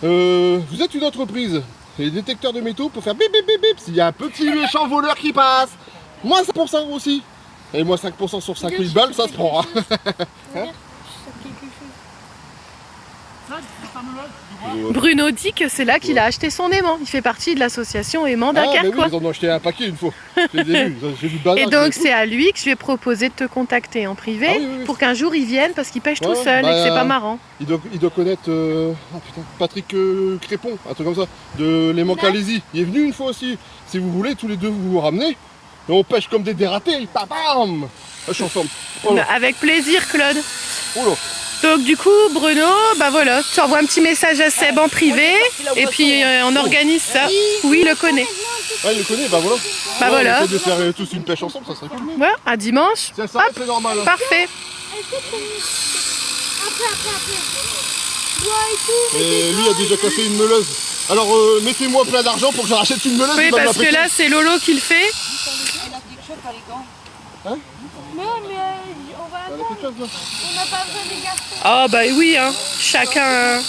Vous êtes une entreprise, et les détecteurs de métaux pour faire bip bip bip bip, s'il y a un petit méchant voleur qui passe, moins 5% aussi. Et moins 5% sur 5000 balles, ça se prend. Hein. Bruno dit que c'est là qu'il a acheté son aimant. Il fait partie de l'association Aimant Ah, mais oui, Dunkerquois. ils en ont acheté un paquet une fois. J'ai vu le bazar. Et donc c'est à lui que je lui ai proposé de te contacter en privé Ah oui, oui, oui. pour qu'un jour il vienne parce qu'il pêche tout Ouais, seul et que bah, c'est pas marrant. Il doit connaître Patrick Crépon, un truc comme ça, de l'aimant Calaisie. Il est venu une fois aussi. Si vous voulez, tous les deux vous vous ramenez. Et on pêche comme des dératés. Bam, bam. Je suis ensemble. Oh là. Avec plaisir, Claude. Oh là. Donc du coup, Bruno, bah voilà, tu envoies un petit message à Seb en privé et puis on organise ça. Oui, il le connaît. Ah, il le connaît, bah voilà. Bah Ouais, voilà. On essaie de faire tous une pêche ensemble, ça serait cool. Voilà, à dimanche. Si ça s'arrête, c'est normal. Hein. Parfait. Et lui a déjà cassé une meuleuse. Alors mettez-moi plein d'argent pour que je rachète une meuleuse. Oui, il va me parce la que péter. là, c'est Lolo qui le fait. Non, mais on va Elle a quelque chose, là. on n'a pas besoin des garçons. Ah bah oui, hein. Chacun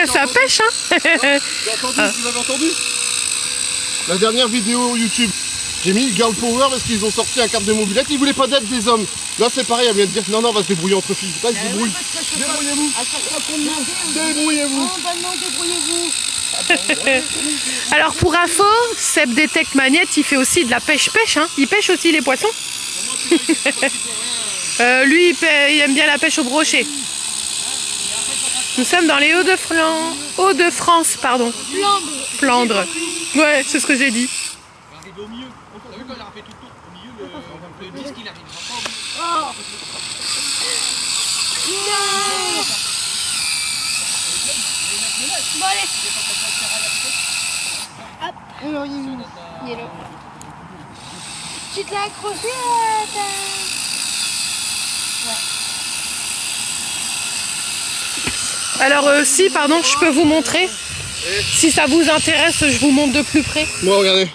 sa pêche. Hein. Vous avez entendu la dernière vidéo YouTube. J'ai mis Girl Power parce qu'ils ont sorti un carte de mobilette. Ils voulaient pas d'aide des hommes. Là c'est pareil, elle vient de dire non, non, on va se débrouiller entre filles. Là, ils se débrouillent. Débrouillez-vous. Débrouillez-vous. Alors pour info, Seb Detect Magnette, il fait aussi de la pêche-pêche. Hein. Il pêche aussi les poissons. Lui, il aime bien la pêche au brochet. Nous sommes dans les Hauts-de-France, pardon. Flandre. Ouais, c'est ce que j'ai dit. Arrivé au milieu. T'as vu quand il a fait tout le tour au milieu, le disque il arrive. Bon allez. Hop. Alors il est là. Tu te l'as accroché Alors si, pardon, je peux vous montrer. Si ça vous intéresse, je vous montre de plus près. Bon, regardez.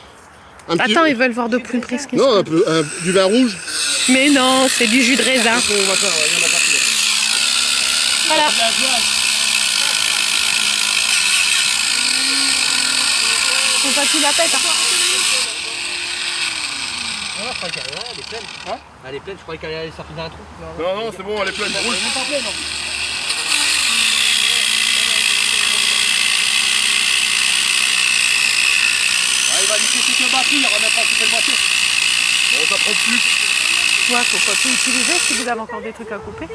Un petit... Attends, ils veulent voir de plus près ce qu'ils Non, du vin rouge. Mais non, c'est du jus de raisin. Voilà. Faut pas qu'il la pète. Hein. Je croyais qu'elle est pleine. Hein? Elle est pleine, je croyais qu'elle allait sortir d'un trou. Non, non, c'est bon, elle est pleine. Elle est pas pleine. Il va niquer toutes les batteries, il n'y aura même pas coupé le moitié. Bon, ça prend plus. Ouais, faut pas tout utiliser si vous avez encore des trucs à couper.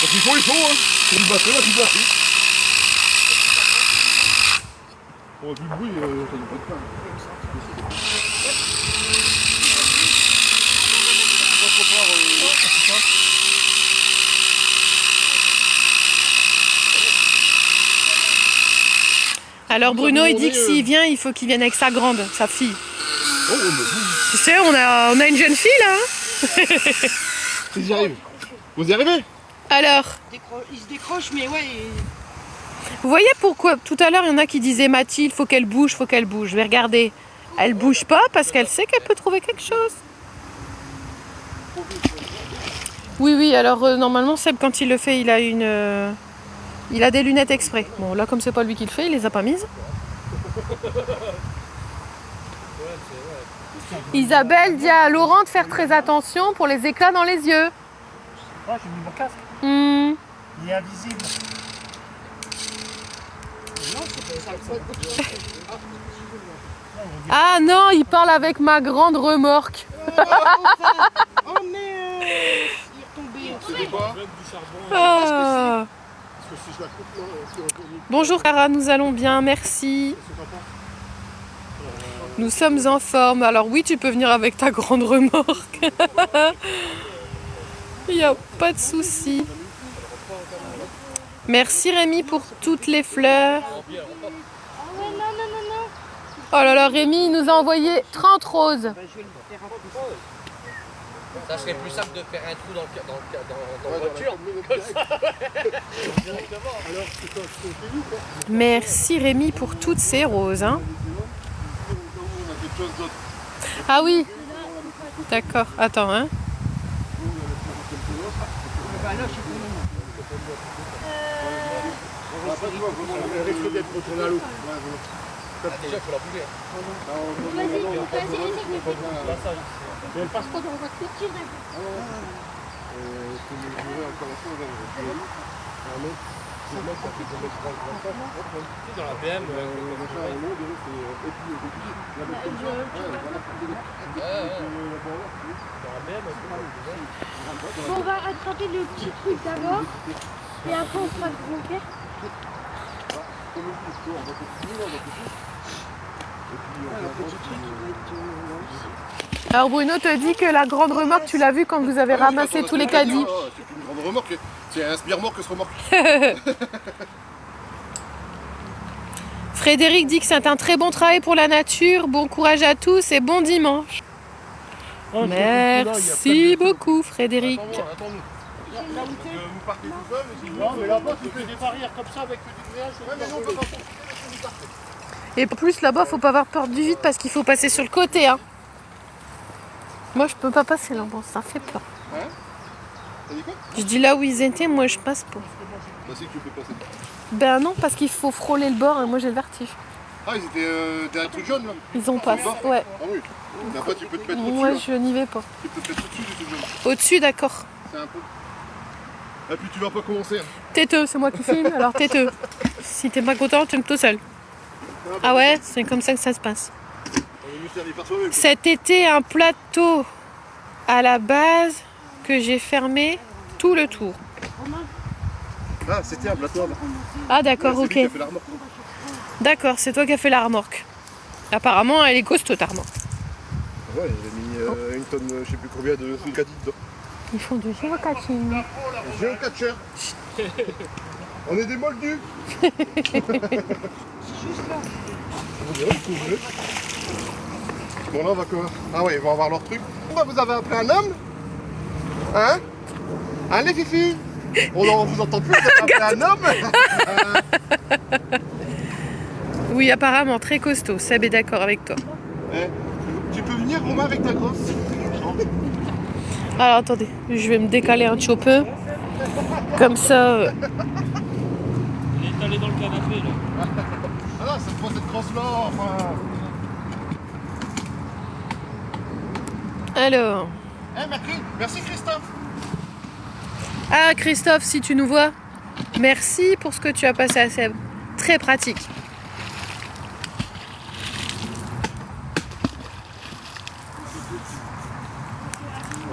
Quand il faut, hein. C'est une batterie, là, tu vois. Bon, du bruit, ça ne peut pas. Alors Bruno, il dit que s'il vient, il faut qu'il vienne avec sa grande, sa fille. Oh, Tu sais, on a une jeune fille là. Hein. ils y arrivent. Vous y arrivez? Alors, Il se décroche, mais ouais. vous voyez pourquoi tout à l'heure il y en a qui disaient Mathilde, faut qu'elle bouge, faut qu'elle bouge. Mais regardez, elle bouge pas parce qu'elle sait qu'elle peut trouver quelque chose. Oui, oui. Alors normalement Seb, quand il le fait, il a il a des lunettes exprès. Bon, là comme c'est pas lui qui le fait, il les a pas mises. Isabelle dit à Laurent de faire très attention pour les éclats dans les yeux. Ouais, j'ai mis mon casque. Hmm. Il est invisible. Ah non, il parle avec ma grande remorque. Oh merde. Il est retombé. C'est quoi? Ah. Parce que si je la coupe, là, c'est encore mieux. Bonjour Cara, nous allons bien, merci. Nous sommes en forme. Alors oui, tu peux venir avec ta grande remorque. Il n'y a pas de souci. Merci Rémi pour toutes les fleurs. Oh là là, Rémi il nous a envoyé 30 roses. Ça serait plus simple de faire un trou dans la voiture. Comme ça. Merci Rémi pour toutes ces roses. Hein. Ah oui. D'accord, attends. Hein. Elle risque d'être retournée à l'eau. Déjà, il faut la bouger. Mais elle passe pas dans la voiture. Dans la BM. On va attraper le petit truc d'abord et après on fera le gros, ok? Alors Bruno te dit que la grande remorque, tu l'as vue quand vous avez ramassé tous les caddies. C'est une grande remorque. C'est un spire-remorque que ce remorque. Frédéric dit que c'est un très bon travail pour la nature. Bon courage à tous et bon dimanche. Merci beaucoup Frédéric. Attends-nous. Vous partez tout seul. Non, mais là-bas, tu fais des barrières comme ça avec du grillage. Et en plus là-bas, faut pas avoir peur du vide parce qu'il faut passer sur le côté. Hein. Moi, je peux pas passer là, bon, ça fait peur. Hein? T'as dit quoi? Je dis là où ils étaient, moi je passe pas. Bah, c'est que tu peux passer. Ben non, parce qu'il faut frôler le bord et moi j'ai le vertige. Ah, ils étaient derrière le truc jaune là. Ils ont pas. Ouais. Ah oui. Mais après, tu peux te mettre au-dessus. Moi, là. je n'y vais pas. Tu peux te mettre au-dessus du truc jaune. Au-dessus, d'accord. C'est un peu. Et puis tu vas pas commencer. Hein. Têteux, c'est moi qui filme, alors têteux. Si t'es pas content, tu me tout seul. Ah ouais, c'est comme ça que ça se passe. On est mieux servi par soi-même. Cet été, un plateau à la base que j'ai fermé tout le tour. Ah, c'était un plateau là. Ah d'accord, C'est lui ok. qui a fait la remorque. D'accord, c'est toi qui as fait la remorque. Apparemment, elle est costaud ta remorque. Ouais, il a mis une tonne, je sais plus combien de caddie dedans. Ils font du géocaching. Géocatcher. On est des moldus. Bon là on va quoi? Ah ouais, ils vont avoir leur truc. Vous avez appelé un homme? Hein? Hein les filles? On vous entend plus, vous avez appelé un homme? Oui, apparemment, très costaud. Seb est d'accord avec toi. Eh, tu peux venir Romain avec ta grosse? Alors attendez, je vais me décaler un petit peu. Comme ça. Il est allé dans le canapé là. Ah non, c'est pas cette grosse là, enfin. Alors. Eh merci Christophe. Ah Christophe, si tu nous vois, merci pour ce que tu as passé à Seb. Très pratique.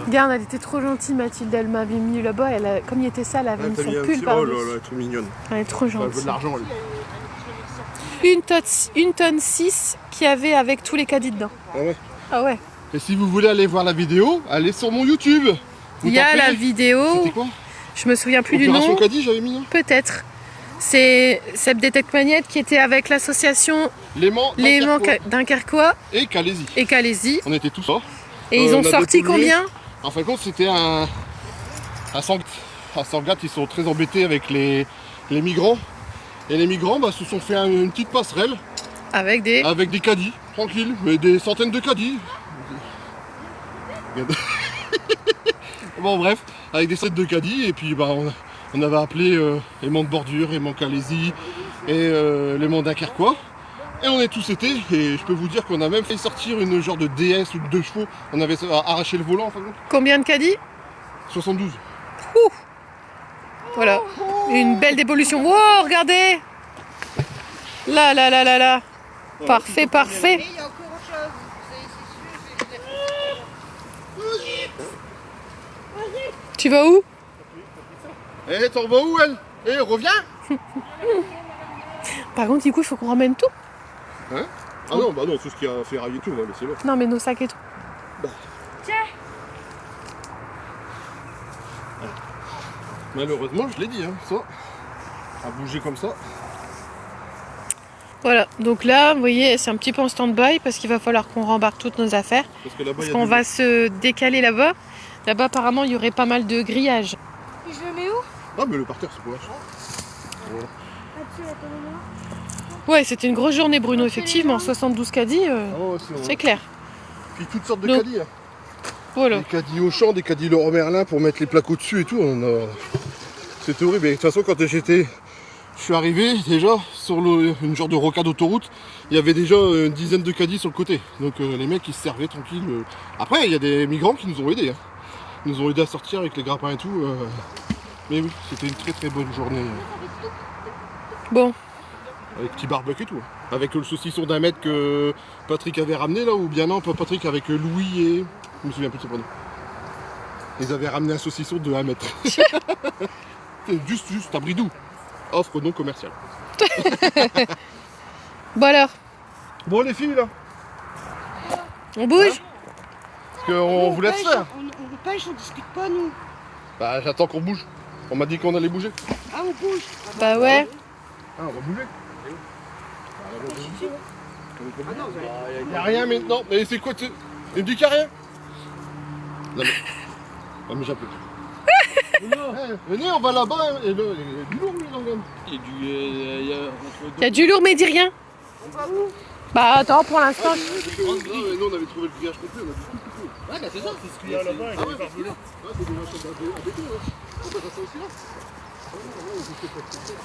Regarde, elle était trop gentille Mathilde, elle m'avait mis là-bas, comme il était sale, elle avait mis son pull par Oh là là, elle est trop mignonne. Elle est trop Elle veut de gentille. l'argent elle. Une tonne 6 qu'il y avait avec tous les caddies dedans. Ah ouais. Ah ouais. Et si vous voulez aller voir la vidéo, allez sur mon YouTube. Vous Il y a tapez- la vidéo, C'était quoi? je me souviens plus du Opération nom. Caddie, j'avais mis. Hein. Peut-être. C'est Seb Détecte Magnète qui était avec l'association Léman, Léman Dunkerquois Dunkerquois et Calaisie. et Calaisie. On était tous là. Et ils ont on a sorti dépollué. combien? En fin de compte, c'était à Sangat. À Sangat, ils sont très embêtés avec les migrants. Et les migrants se sont fait une petite passerelle Avec des... avec des caddies, tranquille, mais des centaines de caddies. Bon bref, avec des centaines de caddies, et puis on avait appelé Léman de Bordure, Léman Calaisie et Léman Dunkerquois. Et on est tous été, et je peux vous dire qu'on a même fait sortir une genre de DS ou de 2 chevaux. On avait arraché le volant en fin de compte. Combien de caddies? 72. Voilà. Une belle dévolution. Wow, regardez! Là, là, là, là, là. Parfait, parfait. il y a encore autre chose. Tu vas où? Eh, t'en vas où elle? Eh, reviens! Par contre, du coup, il faut qu'on ramène tout. Hein? Ah non, bah non, tout ce qui a fait railler et tout, non, mais c'est bon. Non, mais nos sacs et tout. Malheureusement, je l'ai dit, hein, ça. À bouger comme ça. Voilà. Donc là, vous voyez, c'est un petit peu en stand-by parce qu'il va falloir qu'on rembarque toutes nos affaires. Parce que là-bas, Parce il y a qu'on des- va se décaler là-bas. Là-bas, apparemment, il y aurait pas mal de grillages. Je le mets où? Ah, mais le parterre, c'est pour la Voilà. Là-dessus, attends-moi. Ouais, c'était une grosse journée, Bruno, effectivement. 72 caddies, Ah ouais, c'est clair. Puis toutes sortes de Donc, caddies. Hein. Voilà. Des caddies Auchan, des caddies Leroy Merlin pour mettre les plaques au-dessus et tout. C'était horrible. Et de toute façon, quand je suis arrivé déjà sur une genre de rocade d'autoroute, il y avait déjà une dizaine de caddies sur le côté. Donc les mecs ils se servaient tranquille. Après, il y a des migrants qui nous ont aidés. Hein. Ils nous ont aidés à sortir avec les grappins et tout. Mais oui, c'était une très très bonne journée. Bon, Avec petit barbecue et tout. Avec le saucisson d'1 mètre que Patrick avait ramené là, ou bien non, pas Patrick, avec Louis et... Je me souviens plus de son prénom. Ils avaient ramené un saucisson de 1 mètre. C'est juste à Bridou. Offre non commerciale. bon alors, Bon les filles là, on bouge? parce qu'on vous laisse faire. On pêche, on discute pas nous. Bah j'attends qu'on bouge. On m'a dit qu'on allait bouger. Ah, on bouge. Bah ouais. Ah on va bouger. Il n'y a rien maintenant. Mais c'est quoi Il me dit qu'il n'y a rien. Non mais, non, mais j'appelle. Venez, on va là-bas. Hein, et là, il y a du lourd lui là quand même. Il y a du. Il y a du lourd, mais dis rien. Bah attends, pour l'instant. Nous on avait trouvé le grillage complet. On a dit tout couper. Ouais, bah c'est ça, c'est ce qu'il y Là, a. là-bas, il Ah est ouais, parce que barbelé. là, c'est des machins à béton. Hein. On peut faire ça aussi là. Ah ouais, on peut faire ça aussi, là.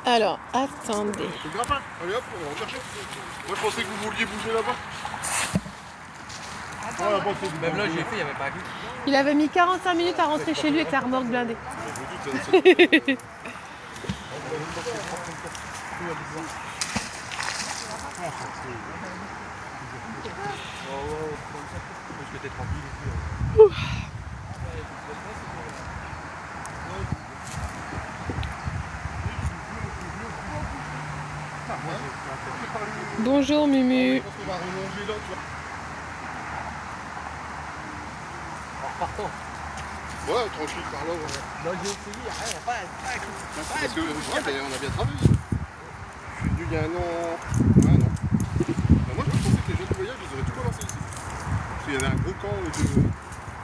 Alors, attendez. C'est le grappin. Allez hop, on va en chercher. Moi je pensais que vous vouliez bouger là-bas. Voilà, bon, c'est du Même là, j'ai fait, il n'y avait pas vu. Il avait mis 45 minutes à rentrer chez lui avec la remorque blindée. Bonjour Mumu. On va relonger là, tu vois. Partant. Ouais, tranquille par là. Ouais. Là, j'ai essayé, il n'y a rien, pas. Parce que ouais, mais on a bien travaillé. Je suis venu il y a un an. Ouais, un an. Bah, moi je pensais que les gens du voyage ils auraient tout balancé ici. Parce qu'il y avait un gros camp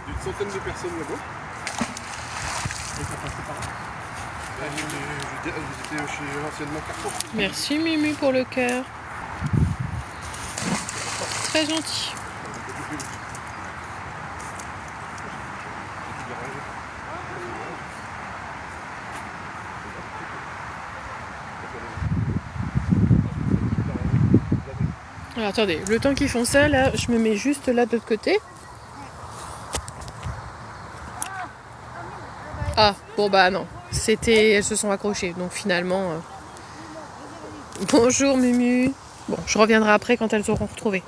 d'une centaine de personnes là-bas. Et ça passait par là. J'étais chez anciennement Carrefour. Merci Mumu pour le cœur. Très gentil. Alors attendez, le temps qu'ils font ça, là, je me mets juste là de l'autre côté. Ah, bon bah non, elles se sont accrochées, donc finalement... Bonjour Mumu. Bon, je reviendrai après quand elles auront retrouvé.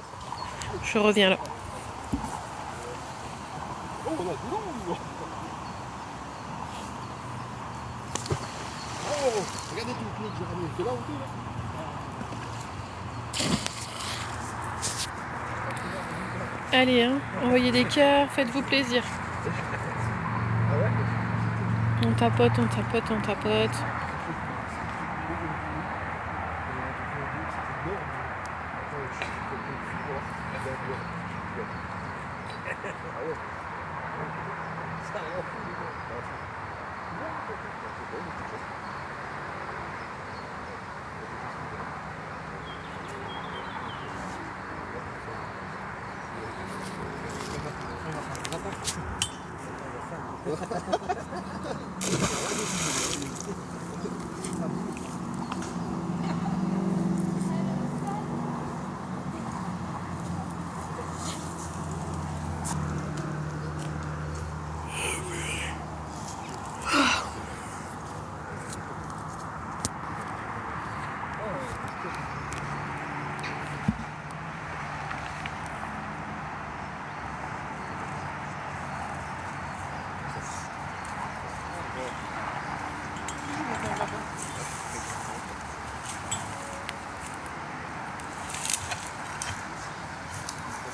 Je reviens là. Oh, on a de l'eau. Oh, regardez tout le pied que j'ai ramené. C'est là où t'es là. Allez, hein, envoyez des cœurs, faites-vous plaisir. On tapote, on tapote, on tapote.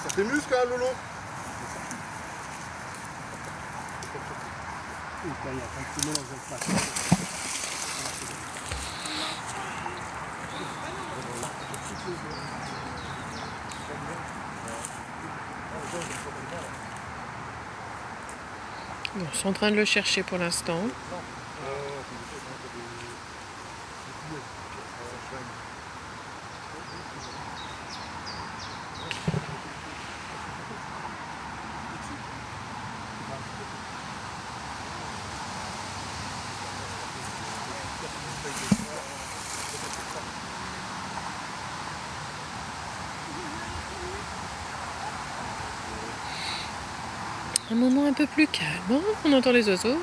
Ça fait muscle hein Lolo. Il y a un petit mélange de place. Bon, ils sont en train de le chercher pour l'instant. Un moment un peu plus calme, hein, on entend les oiseaux.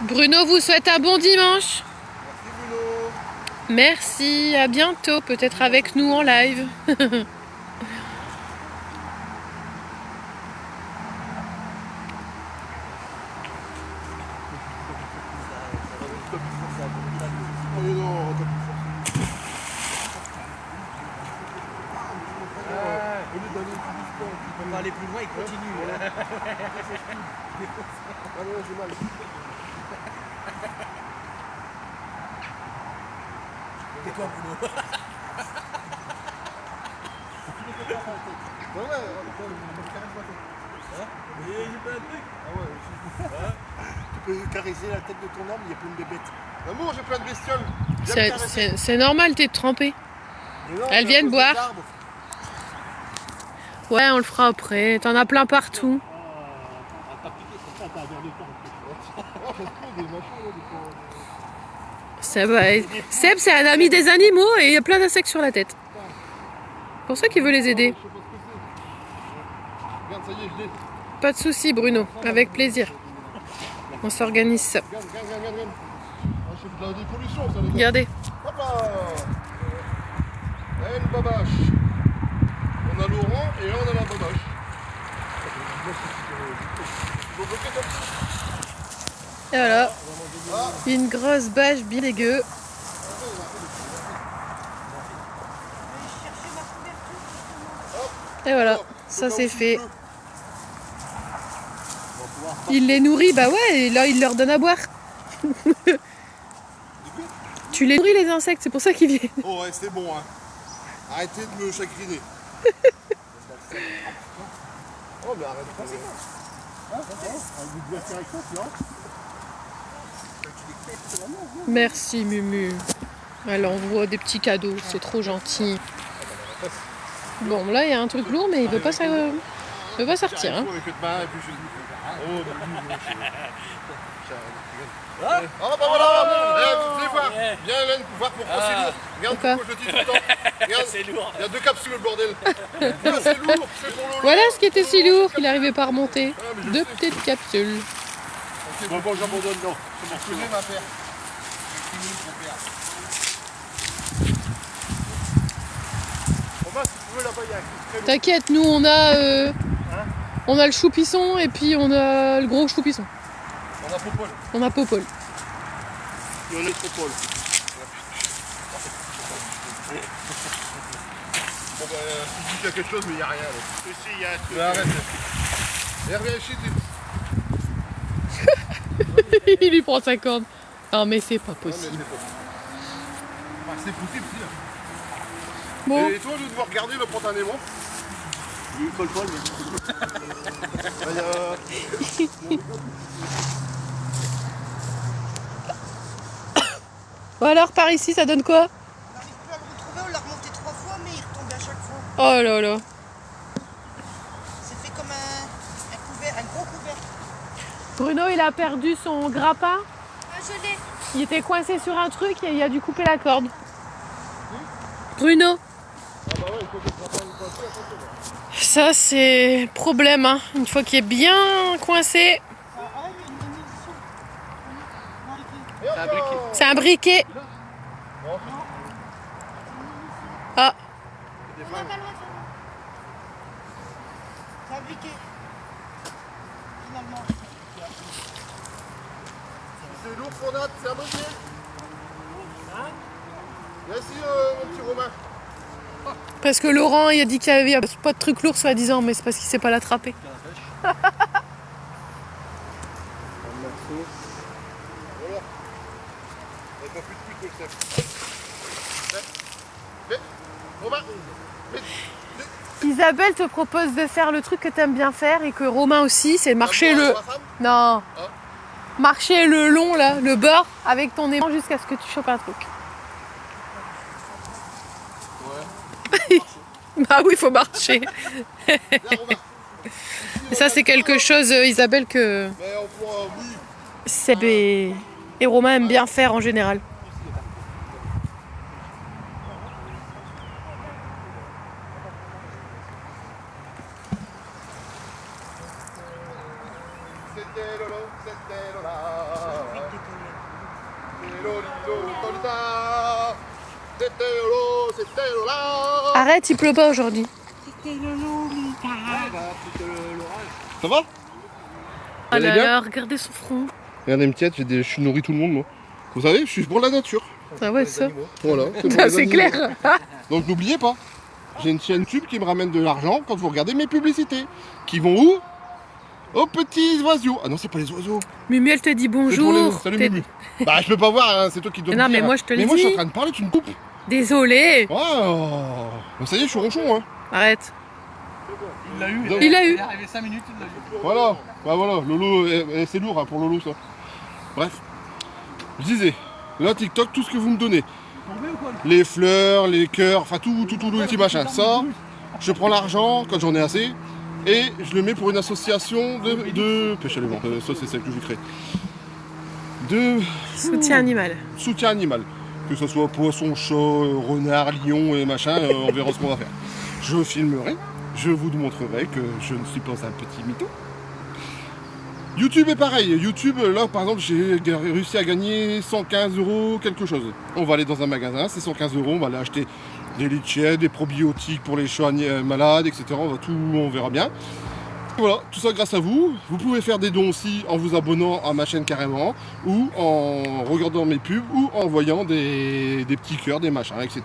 Bruno vous souhaite un bon dimanche. Merci, à bientôt, peut-être avec nous en live. Allez non, t'as plus fort. Au lieu d'aller plus doucement, On va aller plus loin, il continue. ah non, j'ai mal. Tais-toi, Bruno. Ouais, ouais, J'ai pas un truc. Tu peux caresser la tête de ton homme, il y a plein de bébêtes. L'amour, j'ai plein de bestioles. Viens me caresser. C'est normal, t'es trempé. Mais non, Elles c'est à viennent cause boire. des arbres. Ouais, on le fera après. T'en as plein partout. Ah, t'as piqué, c'est ça, t'as un verre de Seb, c'est un ami des animaux et il a plein d'insectes sur la tête. C'est pour ça qu'il veut les aider. Regarde, ça y est, je l'ai. Pas de soucis, Bruno. Avec plaisir. On s'organise ça. Regarde. Ah, c'est de la dépollution, ça, les gars. Regardez. Hop là. Et une babache. On a Laurent et là on a la babache. Faut bloquer ça. Et voilà. Une grosse bâche bien dégueu. Et voilà. Ça c'est fait. Il les nourrit, bah ouais, et là il leur donne à boire. Tu les nourris les insectes, c'est pour ça qu'ils viennent. Oh ouais, c'est bon, hein. Arrêtez de me chagriner. Oh, mais arrête pas, c'est Merci Mumu. Elle envoie des petits cadeaux, c'est trop gentil. Bon, là il y a un truc lourd, mais il veut pas sortir. Hein. Ah bah voilà. Venez voir. Viens Hélène, voir pourquoi c'est lourd. Regarde Pourquoi pourquoi je te dis tout le temps. Regarde, c'est lourd. Il y a 2 capsules, le bordel. Pourquoi c'est lourd? C'est pour le Voilà ce qui était si lourd qu'il n'arrivait pas à remonter. 2 petites capsules. Bon, j'abandonne, non. C'est mon cousin, ma père. Romain, si tu veux, là-bas, il y a un très lourd. T'inquiète, nous on a le choupisson et puis on a le gros choupisson. On a Popol. On a Popol. Il y en a trop Paul. Bon bah, tu dis qu'il y a quelque chose, mais il n'y a rien. Là. Ici, il y a un truc. Mais arrête. Et reviens ici, Il lui prend sa corde. Non mais c'est pas possible. C'est possible, si. Bon, Et toi, je vais devoir regarder spontanément. Il colle pas, mais... bon alors par ici ça donne quoi? On n'arrive plus à le retrouver, on l'a remonté 3 fois, mais il retombe à chaque fois. Oh là là. C'est fait comme un gros couvert. Bruno il a perdu son grappin. Ah, je l'ai. Il était coincé sur un truc et il a dû couper la corde. Bruno. Ça c'est problème hein. Une fois qu'il est bien coincé. C'est un briquet. Ah. On n'a pas le droit de faire. C'est un briquet. Finalement. C'est lourd pour Nat, c'est un briquet. Merci mon petit Romain. Parce que Laurent il a dit qu'il n'y avait pas de truc lourd soi-disant, mais c'est parce qu'il sait pas l'attraper. Voilà. Il n'y a pas plus de pute, le chef. Mais, Romain, Isabelle te propose de faire le truc que t'aimes bien faire et que Romain aussi, c'est marcher le... Non. Ah. Marcher le long là, le bord, avec ton aimant jusqu'à ce que tu chopes un truc. Ouais. Bah oui, il faut marcher. Là, Romain. Et ça c'est quelque chose, Isabelle, que Mais on pourra, oui. Seb et Romain aiment bien faire en général. C'était Lolo, c'était Lola. C'était Lolito, Lolita. C'était Lolo, c'était Lola. Arrête, il pleut pas aujourd'hui. Ça va? Ah allez là bien là, regardez son front. Regardez, Mtiette, je suis nourri tout le monde, moi. Vous savez, je suis pour la nature. Ah ouais, ça. Voilà. pour Ça les c'est animaux. clair. Donc n'oubliez pas, j'ai une chaîne YouTube qui me ramène de l'argent quand vous regardez mes publicités. Qui vont où? Aux petits oiseaux. Ah non, c'est pas les oiseaux. Mumu, elle te dit C'est pour les bonjour. oiseaux. Salut T'es- Mumu. Bah je peux pas voir, hein, c'est toi qui dois me Non, dire. mais moi, je te le Mais moi je suis en dis. train de parler, tu me coupes. Désolée. Oh. Bah, ça y est, je suis ronchon. Hein. Arrête. Il l'a eu. Donc, Il a eu. Il est arrivé 5 minutes, il l'a eu. Voilà. Bah voilà, Lolo, c'est lourd hein, pour Lolo ça. Bref. Je disais, là TikTok, tout ce que vous me donnez. Les fleurs, les cœurs, enfin tout le petit machin. Ça, je prends l'argent quand j'en ai assez et je le mets pour une association de pêche à l'aimant. Ça c'est celle que je crée. de Soutien animal. soutien animal. Que ce soit poisson, chat, renard, lion et machin, on verra ce qu'on va faire. Je filmerai, je vous montrerai que je ne suis pas un petit mytho. YouTube est pareil. YouTube, là par exemple, j'ai réussi à gagner 115 € quelque chose. On va aller dans un magasin, c'est 115 €, on va aller acheter des litiers, des probiotiques pour les chats malades, etc. On verra bien. Voilà, tout ça grâce à vous. Vous pouvez faire des dons aussi en vous abonnant à ma chaîne carrément, ou en regardant mes pubs, ou en voyant des petits cœurs, des machins, etc.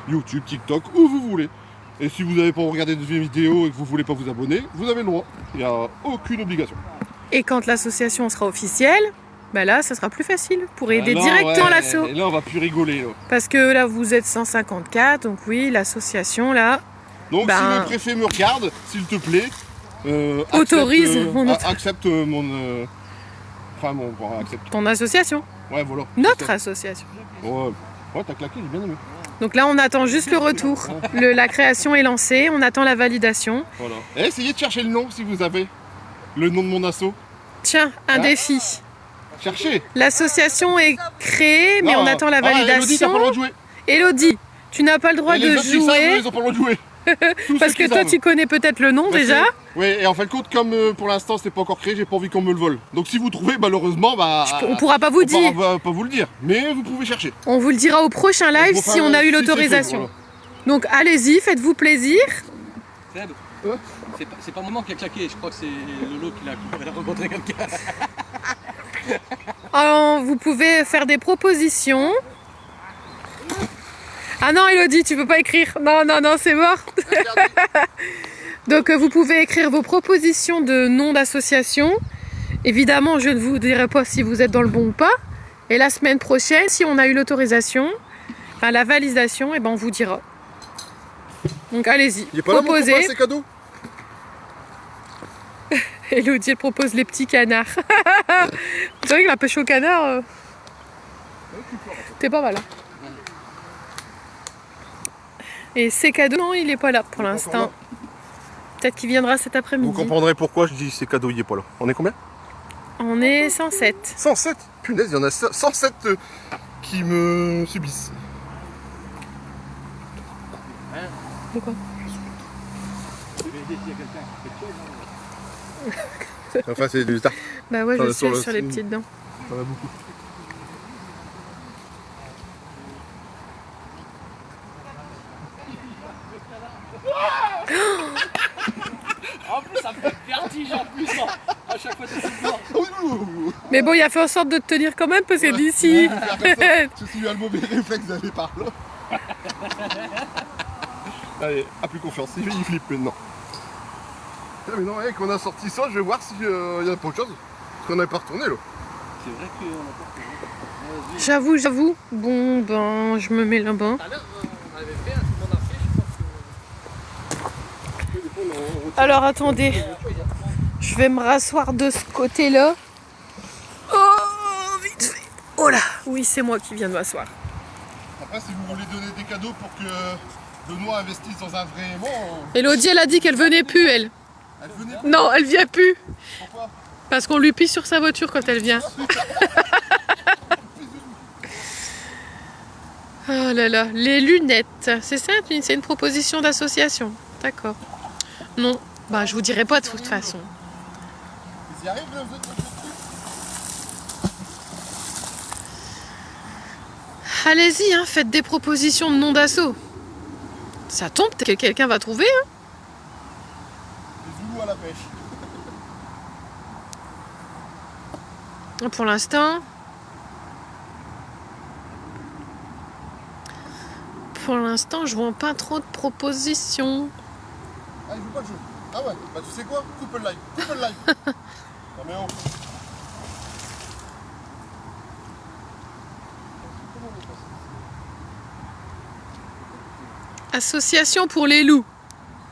YouTube, TikTok, où vous voulez. Et si vous n'avez pas regardé de vidéos et que vous ne voulez pas vous abonner, vous avez le droit. Il n'y a aucune obligation. Et quand l'association sera officielle, bah là, ça sera plus facile pour aider Là, directement ouais, l'asso. Et là, on va plus rigoler. Là. Parce que là, vous êtes 154, donc oui, l'association, là, Donc Ben- si le préfet me regarde, s'il te plaît, Autorise mon autre- accepte mon... Enfin, accepte. ton association, Ouais, voilà. notre association. Ouais, t'as claqué, j'ai bien aimé. Donc là, on attend juste le retour. La création est lancée, on attend la validation. Voilà. Et essayez de chercher le nom si vous avez le nom de mon asso. Tiens, un Hein défi. Cherchez. L'association est créée, mais Non, on attend la Elodie, t'as pas le validation. droit de jouer. Elodie, tu n'as pas le droit Et les de autres qui savent, jouer ils ont pas le droit de jouer. Tous parce ceux que qui toi, savent. tu connais peut-être le nom Parce déjà. que- Oui, et en fin de compte, comme pour l'instant c'est pas encore créé, j'ai pas envie qu'on me le vole. Donc si vous trouvez, malheureusement, bah. On pourra pas vous dire. pourra pas vous le dire, mais vous pouvez chercher. On vous le dira au prochain live Enfin, si on a eu si c'est l'autorisation. fait, Donc allez-y, faites-vous plaisir. Seb, Ouais. c'est pas maman qui a claqué, je crois que c'est Lolo qui a rencontré quelqu'un. Alors, vous pouvez faire des propositions. Ah non, Elodie, tu peux pas écrire. Non, non, non, c'est mort. Donc vous pouvez écrire vos propositions de nom d'association. Évidemment, je ne vous dirai pas si vous êtes dans le bon ou pas. Et la semaine prochaine, si on a eu l'autorisation, enfin la validation, et ben on vous dira. Donc allez-y, Il est pas là mon proposez. copain, c'est cadeau. Elodie, elle propose les petits canards. C'est vrai que la pêche au canard, t'es pas mal. Hein. Et c'est cadeau, non, il est pas là pour l'instant. Peut-être qu'il viendra cet Vous après-midi. comprendrez pourquoi je dis c'est cadeau, il est pas là. On est combien? On est 107. 107. Punaise, il y en a 107 qui me subissent. De quoi? Enfin, c'est du tard. Bah ouais, je Sur sais, le- sur les petites dents. Il y en a beaucoup. En plus, ça me fait vertige en plus. Hein. À chaque fois, tu sais pas. Mais bon, il a fait en sorte de te tenir quand même parce que d'ici. Je suis eu un mauvais réflexe d'aller par là. Allez, a plus confiance, il flippe maintenant. Ah, mais non, qu'on a sorti ça, je vais voir s'il y a pas autre chose. Parce qu'on n'avait pas retourné là. C'est vrai qu'on a pas fait. J'avoue. Bon, ben, je me mets là-bas. Tout à l'heure, on avait fait, tout le monde a fait, je pense que. Alors attendez, je vais me rasseoir de ce côté-là. Oh, vite fait. Oh là, oui, c'est moi qui viens de m'asseoir. Après, si vous voulez donner des cadeaux pour que Benoît investisse dans un vrai aimant, Elodie, elle a dit qu'elle venait plus, elle. elle venait. Non, elle vient plus. Pourquoi? Parce qu'on lui pisse sur sa voiture quand elle vient. Oh là là, les lunettes, c'est ça, c'est une proposition d'association. D'accord. Non, bah je vous dirai pas de toute façon. Ils y arrivent, là, vous êtes dans le truc. Allez-y, hein, faites des propositions de nom d'assaut. Ça tombe, peut-être que quelqu'un va trouver. Hein. Les zoulous à la pêche. Pour l'instant, je vois pas trop de propositions. Ah, il veut pas le jeu. Ah ouais, bah tu sais quoi? Coupe le live. Coupe le live. Non mais oh. Association pour les loups.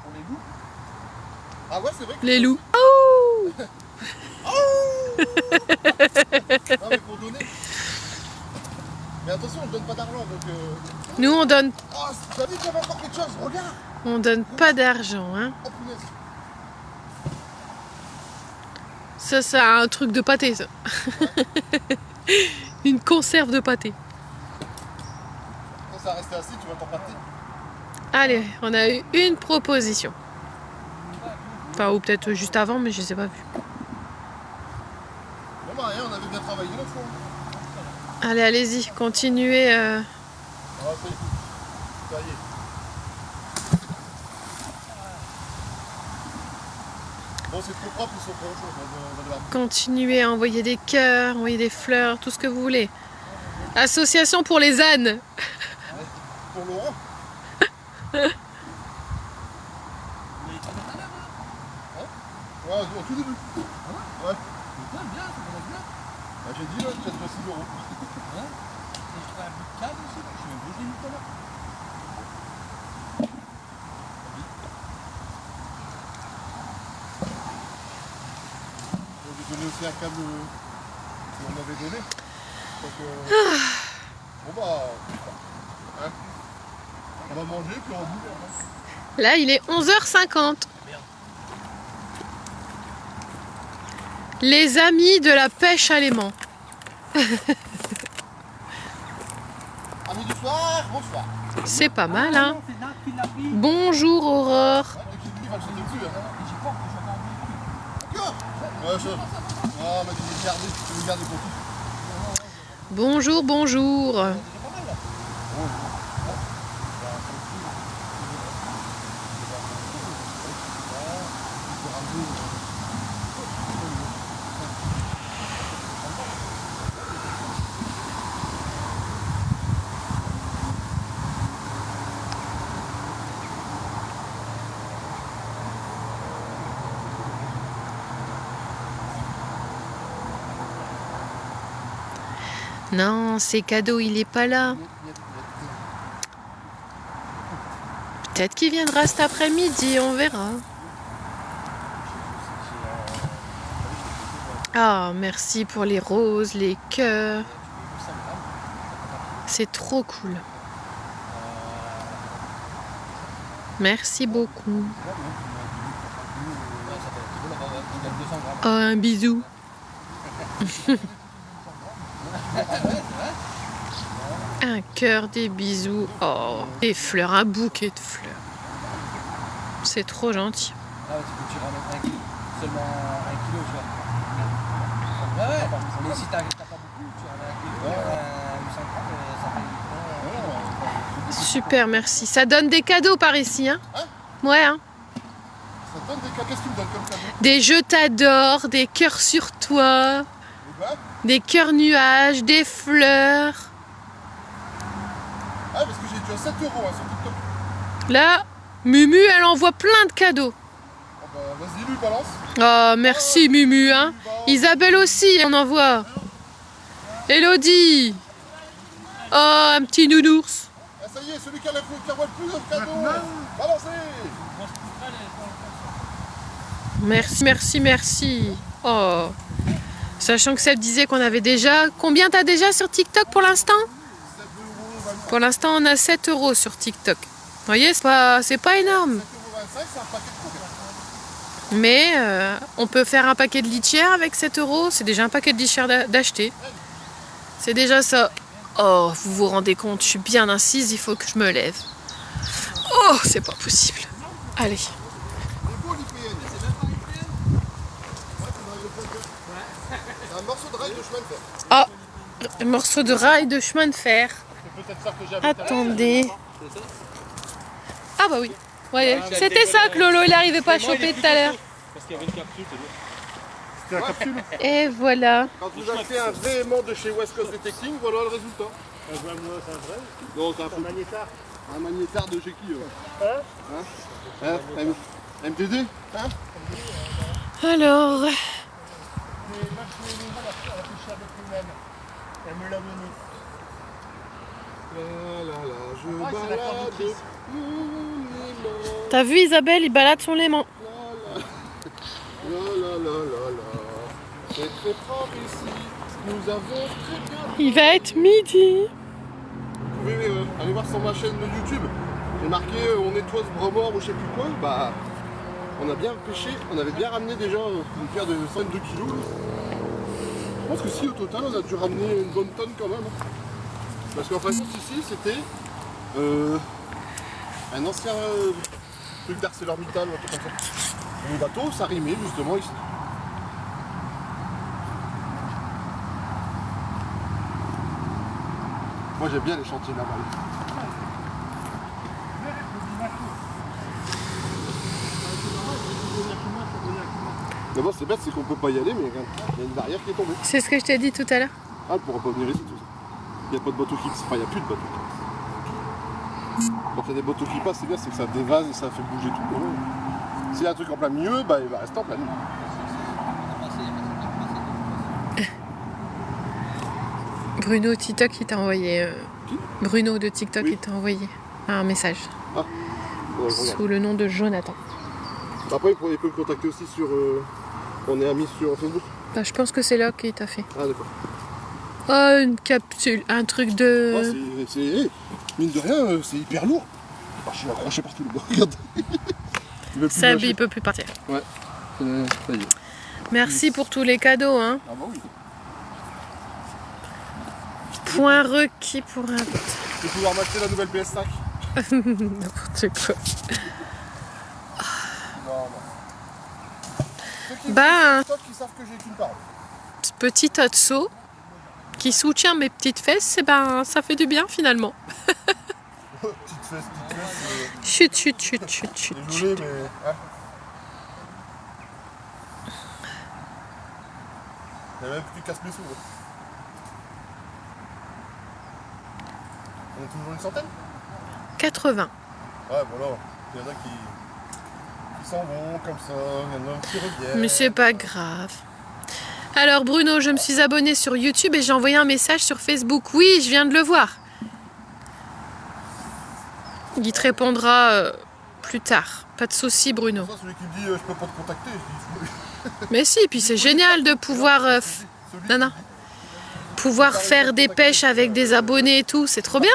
Pour les loups? Ah ouais, c'est vrai que... Les loups. Non mais pour donner... Mais attention, on ne donne pas d'argent, donc... Nous, on donne Oh, t'as dit qu'il y avait encore quelque chose, regarde. On donne pas d'argent, hein. Oh punaise. Ça, c'est un truc de pâté, ça. Une conserve de pâté. Quand ça reste assis, tu vas t'en pâter. Allez, on a eu une proposition. Enfin, ou peut-être juste avant, mais je les ai pas vus. Bon bah rien, on avait bien travaillé l'autre fois. Allez, allez-y, continuez. Ah, ça y est. Ça y est. Bon, c'est trop propre, ils sont pas autre chose. On va devoir... Continuez à envoyer des cœurs, envoyer des fleurs, tout ce que vous voulez. Association pour les ânes. Pour Laurent. Ouais, au tout début. Ouais. Bah, j'ai dit là, peut-être 6 €. J'ai donné aussi un câble qu'on m'avait donné. Donc, bon bah, hein, on va manger puis on bouffe. Là, il est 11h50. Les amis de la pêche à l'aimant. Amis du soir, bonsoir. C'est pas mal, hein? Bonjour, Aurore. Il va le sauter dessus, hein. D'accord. Ouais, je... Ah, mais tu veux garder pour tout. Bonjour, bonjour. Non, c'est cadeau, il est pas là. Peut-être qu'il viendra cet après-midi, on verra. Ah, merci pour les roses, les cœurs. C'est trop cool. Merci beaucoup. Oh, un bisou. Un cœur, des bisous. Oh, des fleurs, un bouquet de fleurs. C'est trop gentil. Ah ouais, tu ramènes 1 kilo. Seulement 1 kilo, tu vois. Ouais, ouais. Mais si t'as pas beaucoup, tu ramènes 1 kilo, 800 grammes, ça fait... Super, merci. Ça donne des cadeaux par ici, hein? Ouais, hein? Ça te donne des cadeaux. Qu'est-ce que tu me donnes comme cadeau? Des je t'adore, des cœurs sur toi, des cœurs nuages, des fleurs. Ah, parce que j'ai déjà 7 € hein, sur TikTok. Là, Mumu, elle envoie plein de cadeaux. Oh bah, vas-y, lui, balance. Oh, merci Mumu, hein. Isabelle aussi, on envoie. Elodie. Oh, un petit nounours. Ah, ça y est, celui qui envoie le plus de cadeaux. Balancez. Merci, merci, merci. Oh. Sachant que Seb disait qu'on avait déjà... Combien t'as déjà sur TikTok pour l'instant? Pour l'instant, on a 7 € sur TikTok. Vous voyez, c'est pas énorme. 7,25 €, c'est un paquet de croquettes. Mais on peut faire un paquet de litières avec 7 €. C'est déjà un paquet de litières d'acheter. C'est déjà ça. Oh, vous vous rendez compte, je suis bien incise, il faut que je me lève. Oh, c'est pas possible. Allez. C'est beau l'IPN. C'est même pas l'IPN. Ouais, c'est un morceau de rail de chemin de fer. Ah, un morceau de rail de chemin de fer. C'est peut-être ça que j'avais. Attendez. Ah bah oui. Ouais, c'était ça que Lolo il n'arrivait pas à choper tout à l'heure. Parce qu'il y avait une capsule, c'est bon. C'était la capsule. Et voilà. Quand vous achetez un vrai aimant de chez West Coast Detecting, voilà le résultat. C'est un vrai. Non, c'est un Un fou. magnétar. Un magnétar de chez qui hein MTD hein? Alors, Mais moi, je suis à la pêche avec lui-même. Elle me l'a donné. Je c'est la balade conductrice. mon aimant. t'as vu Isabelle, il balade son aimant. C'est très propre ici. Nous avons très bien. Il va être midi. Vous pouvez aller voir sur ma chaîne de YouTube. J'ai marqué on nettoie ce bras mort ou je sais plus quoi. Bah, on a bien pêché. On avait bien ramené déjà une paire de 102 kilos. Je pense que si au total on a dû ramener une bonne tonne quand même. Parce qu'en fait ici c'était un ancien truc d'ArcelorMittal ou un truc comme ça. Le bateau s'arrimait justement ici. Moi j'aime bien les chantiers navals. D'abord c'est bête, c'est qu'on peut pas y aller, mais regarde, il y a une barrière qui est tombée. C'est ce que je t'ai dit tout à l'heure. Ah, elle pourra pas venir ici tout ça. Il n'y a pas de bateau qui passe, enfin il n'y a plus de bateau qui passe. Quand il y a des bateaux qui passent, c'est bien, c'est que ça dévase et ça fait bouger tout. Ouais. S'il y a un truc en plein milieu, bah il va rester en plein milieu. Bruno TikTok il t'a envoyé. Bruno de TikTok Oui. il t'a envoyé un message Ouais, je regarde. sous le nom de Jonathan. Après, il peut me contacter aussi sur. On est amis sur Facebook. Bah, je pense que c'est là qu'il t'a fait. Ah, d'accord. Oh, une capsule, un truc de. Ouais, mine de rien, c'est hyper lourd. Ah, je suis accroché partout le bas. Regarde. Il veut plus Ça, lâcher. il peut plus partir. Ouais. Ça y est. Merci pour tous les cadeaux, hein. Ah, bah oui. Point requis pour un. Je vais pouvoir m'acheter la nouvelle PS5. N'importe quoi. Non, non. Ceux qui Bah, qui savent que j'ai qu'une parole. petit Otso qui soutient mes petites fesses, et ben, ça fait du bien finalement. Petite fesse. Chut, chut, chut, chut, chut. Désolé, mais. Hein. Il y a même plus casse mes sous. Ouais. On est toujours une centaine? 80. Ouais, voilà. Il y en a qui s'en vont comme ça, il y en a qui reviennent. Mais c'est pas grave. Alors Bruno, je me suis abonnée sur YouTube et j'ai envoyé un message sur Facebook. Oui, je viens de le voir. Il te répondra plus tard. Pas de souci, Bruno. Ça, celui qui me dit je peux pas te contacter, je dis Mais si, puis c'est génial de pouvoir non, non. Pouvoir faire des pêches avec des abonnés et tout, c'est trop bien.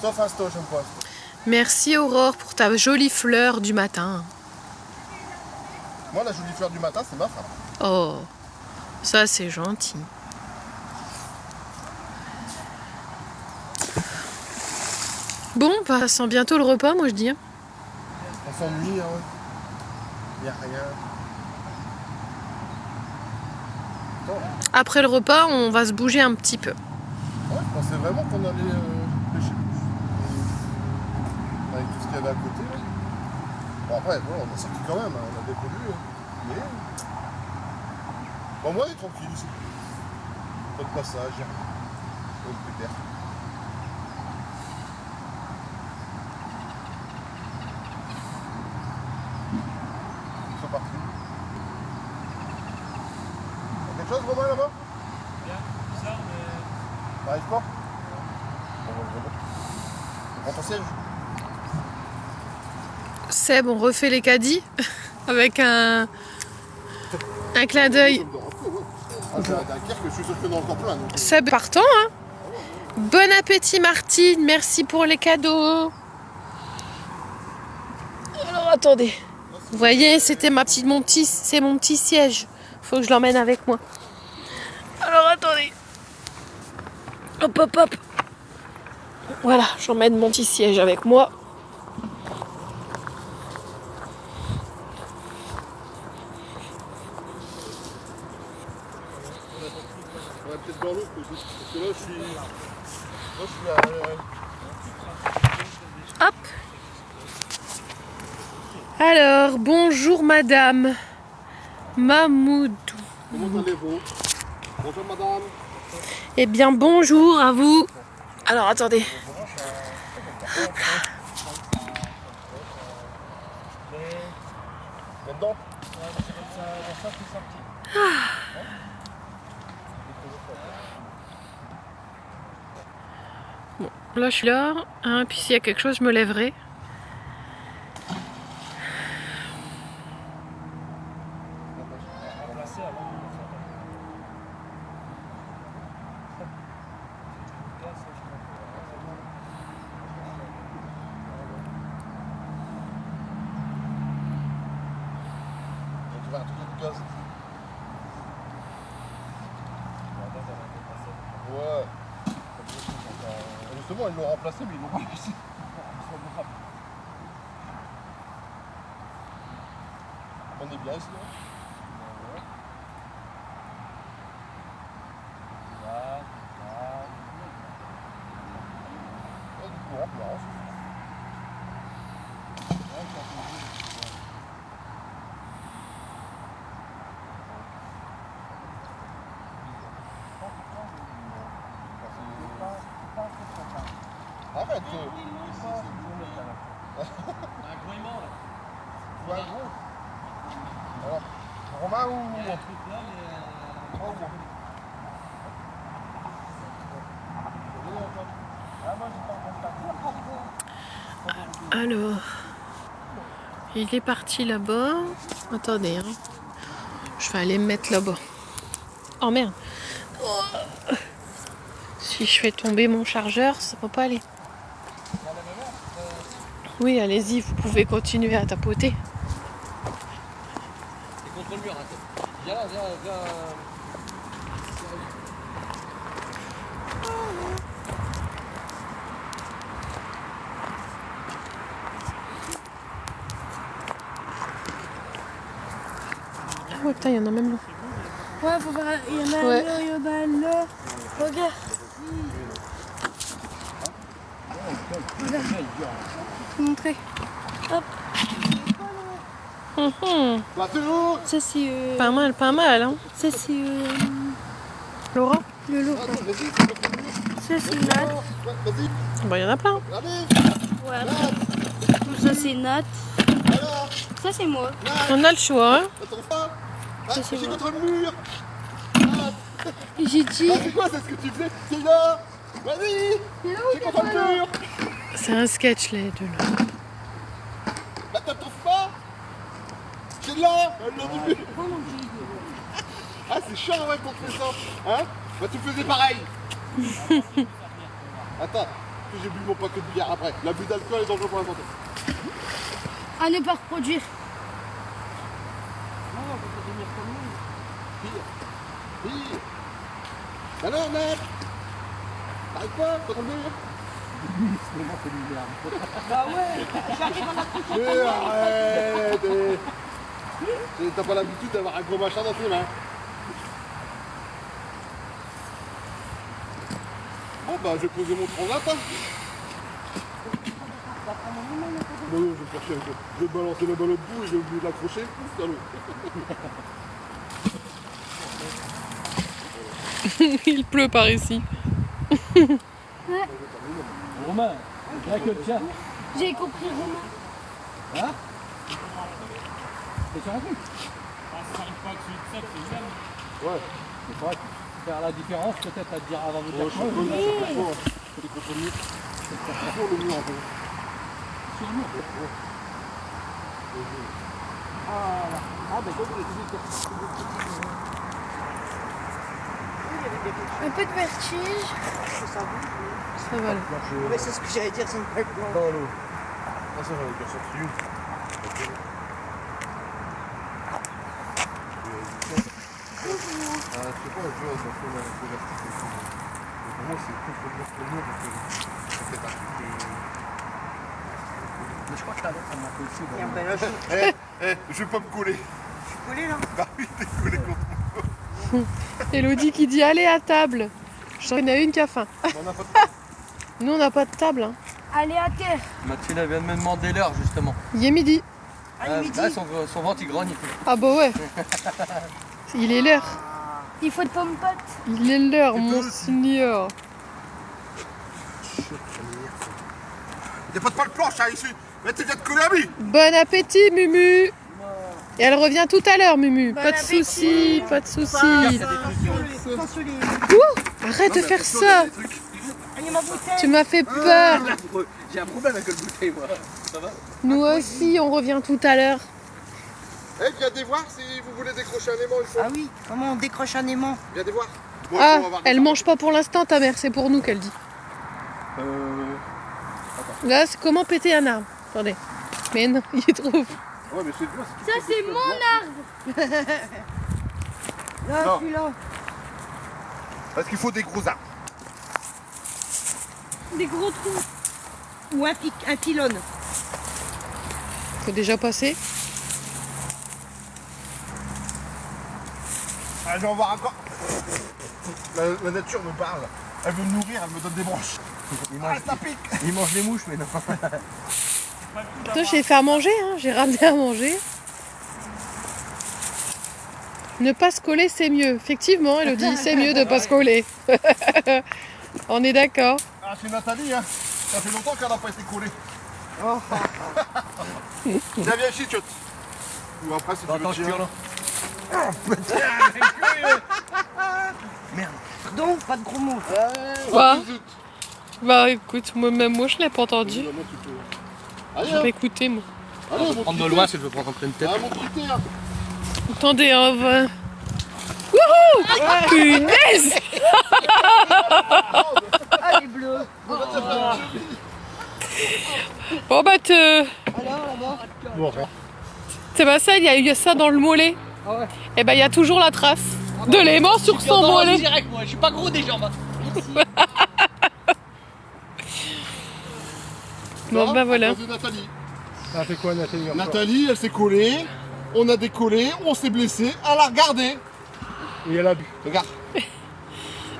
sauf Insta, j'aime pas Insta. Merci Aurore pour ta jolie fleur du matin. Moi, la jolie fleur du matin, c'est ma femme. Oh, ça c'est gentil. Bon, bah, ça sent bientôt le repas, moi je dis. On s'ennuie, hein, ouais. Y a rien. Attends, Après le repas, on va se bouger un petit peu. ouais, je pensais vraiment qu'on allait pêcher. Avec tout ce qu'il y avait à côté. Là. Bon, après, bon, on a sorti quand même, hein, on a dépollué. Hein. Mais. Bon, moi, on est tranquille ici. Pas de passage, y'a rien. Donc, pépère. Ils sont partis. Y'a quelque chose, Romain, là-bas? T'arrives pas? Bon, bah, je vais. Prends ton siège. Seb, on refait les caddies avec un clin d'œil. Ah, c'est à Dunkerque, je suis sûr qu'il y en a encore plein. Donc. Seb partant, hein. Bon appétit Martine, merci pour les cadeaux. Alors attendez. Vous voyez, c'était c'est mon petit siège. Faut que je l'emmène avec moi. Alors attendez. Hop hop hop. Voilà, j'emmène mon petit siège avec moi. On va peut-être dans l'eau, parce que là, je suis à... Hop. Alors, bonjour madame. Mamoudou. Comment allez-vous? Bonjour madame. Eh bien, bonjour à vous. Alors, attendez. Là-dedans? Bon, là, je suis là. Hein, puis s'il y a quelque chose, je me lèverai. Tu vas un truc de gaz. Ouais. Justement, ils l'ont remplacé, mais ils l'ont pas laissé. On est bien ici, là. Arrête. Un gros aimant là. Ouais, gros. Alors, Romain ou... Il y a un truc là, mais. Alors, il est parti là-bas. Attendez, hein. Je vais aller me mettre là-bas. Oh merde. Oh. Si je fais tomber mon chargeur, ça va pas aller. Oui, allez-y, vous pouvez continuer à tapoter. C'est contre le mur, hein. Viens là, viens. Ah ouais, putain, il y en a même là. Ouais, faut voir. Il y en a Ouais. là, il y en a là. Regarde. Regarde. Je vais te montrer. Hop. Bah, c'est où? Ça, c'est. Pas mal, pas mal, hein. Ça, c'est. Laura? Le lot. Attends, vas-y, c'est pas plus dur. Ça, c'est Nat. Ouais, vas-y, Bon, il y en a plein. allez. Ouais. Ça, c'est Nat. Alors, Ça, c'est moi. On a le choix, hein. attends pas. Ah, Ça, c'est j'ai moi. contre le mur. J'ai dit. Ah, c'est quoi, c'est ce que tu fais? C'est là. Vas-y. J'ai contre le mur. C'est un sketch, les deux là. Bah, t'attends pas. C'est là. Le long du mur. Ah, c'est chiant, ouais, qu'on te fait ça. Hein? Bah, tu faisais pareil. Attends, j'ai bu mon paquet de bière après. L'abus d'alcool est dangereux pour la santé. À ne pas reproduire. Pire. Alors, Nat. T'arrives pas contre le mur? Bah ouais, j'arrive à la couche. Mais arrête. T'as pas l'habitude d'avoir un gros machin dans tes mains. Bon bah je vais poser mon transat hein. Non, non, je vais me faire chier avec toi. Je vais balancer la balle au bout et j'ai oublié de l'accrocher. Ouf, salaud. Il pleut par ici. Romain, là que le tien. J'ai compris, Romain. Hein? T'es sur un truc? Ouais. C'est vrai. Faire la différence, peut-être à te dire avant de Ouais, dire je suis connu, ça fait fort. C'est contre le mur. Sur le mur un peu. sur le mur. Ah, bah, comme Un peu de vertige. Ça va. Là. Ouais, c'est ce que j'allais dire, c'est une plaque blanche. Dans l'eau. Ah ça va avec la centrifuge. Ah, je sais pas, tu vois, ça fait l'élastique et tout. Mais pour moi, c'est contre le mur, donc ça fait partie de... Mais je crois que la lettre, ça m'a fait aussi. Et après, là, je suis Je vais pas me coller. collé là. Bah oui, t'es collé contre Elodie qui dit allez à table. J'en ai une qui a faim. On a pas de... Nous on n'a pas de table. Hein. Allez à terre. Mathilde vient de me demander l'heure, justement. Il est midi. Là, son ventre, il grogne. Ah bah ouais. Il est l'heure. Il faut de pommes potes. Il est l'heure, mon seigneur. Y'a pas de pain de planche hein, ici. Mais tu viens de coller à lui. Bon appétit, Mumu. Et elle revient tout à l'heure, Mumu. Pas de appétit. soucis, pas de soucis. Attention les... Arrête de faire ça. Allez, ma bouteille. Tu m'as fait peur. J'ai un problème avec le bouteille, moi. Ça va? Nous aussi, on revient tout à l'heure. Eh, viens voir si vous voulez décrocher un aimant une fois. Ah oui, comment on décroche un aimant? Viens voir. Bon, Ah, on va voir elle ça. mange pas pour l'instant, ta mère. C'est pour nous qu'elle dit. Là, c'est comment péter un arbre. Attendez. Mais non, il est trop... Ouais, mais c'est bien. Si tu Ça, fais c'est des mon choses arbre. Là, Non. celui-là. Parce qu'il faut des gros arbres. Des gros trous. Ou un pylône. Faut déjà passer. Ah, je vais en voir encore. La nature me parle. Elle veut me nourrir, elle me donne des branches. Ah, ça pique. Il mange des mouches, mais non. Attends, j'ai fait à manger, hein. J'ai ramené à manger. Ne pas se coller, c'est mieux. Effectivement, Elodie, c'est mieux de ne pas se coller. On est d'accord. Ah, c'est Nathalie, hein. Ça fait longtemps qu'elle n'a pas été collée. Viens, viens ici, Tchot. Ou après, c'est Attends, je tire là. Pardon, pas de gros mots. Bah, bah écoute, même moi je l'ai pas entendu. Allez, J'ai pas écouté moi. allez, mon Prendre de petit loin thé. si je veux prendre en pleine tête. Ah, mon petit thé, hein. Attendez, on va... Wouhou! Punaise! Ah, les bleus. Bon bah te... Bon, après. C'est pas ça, il y a eu ça dans le mollet. Et ben il y a toujours la trace de l'aimant sur son mollet. Direct, moi, je suis pas gros des jambes. Bon bah voilà. C'est Nathalie. Ça fait quoi, Nathalie? Nathalie, elle s'est collée. On a décollé, on s'est blessé. Elle a regardé. Et elle a bu. Regarde.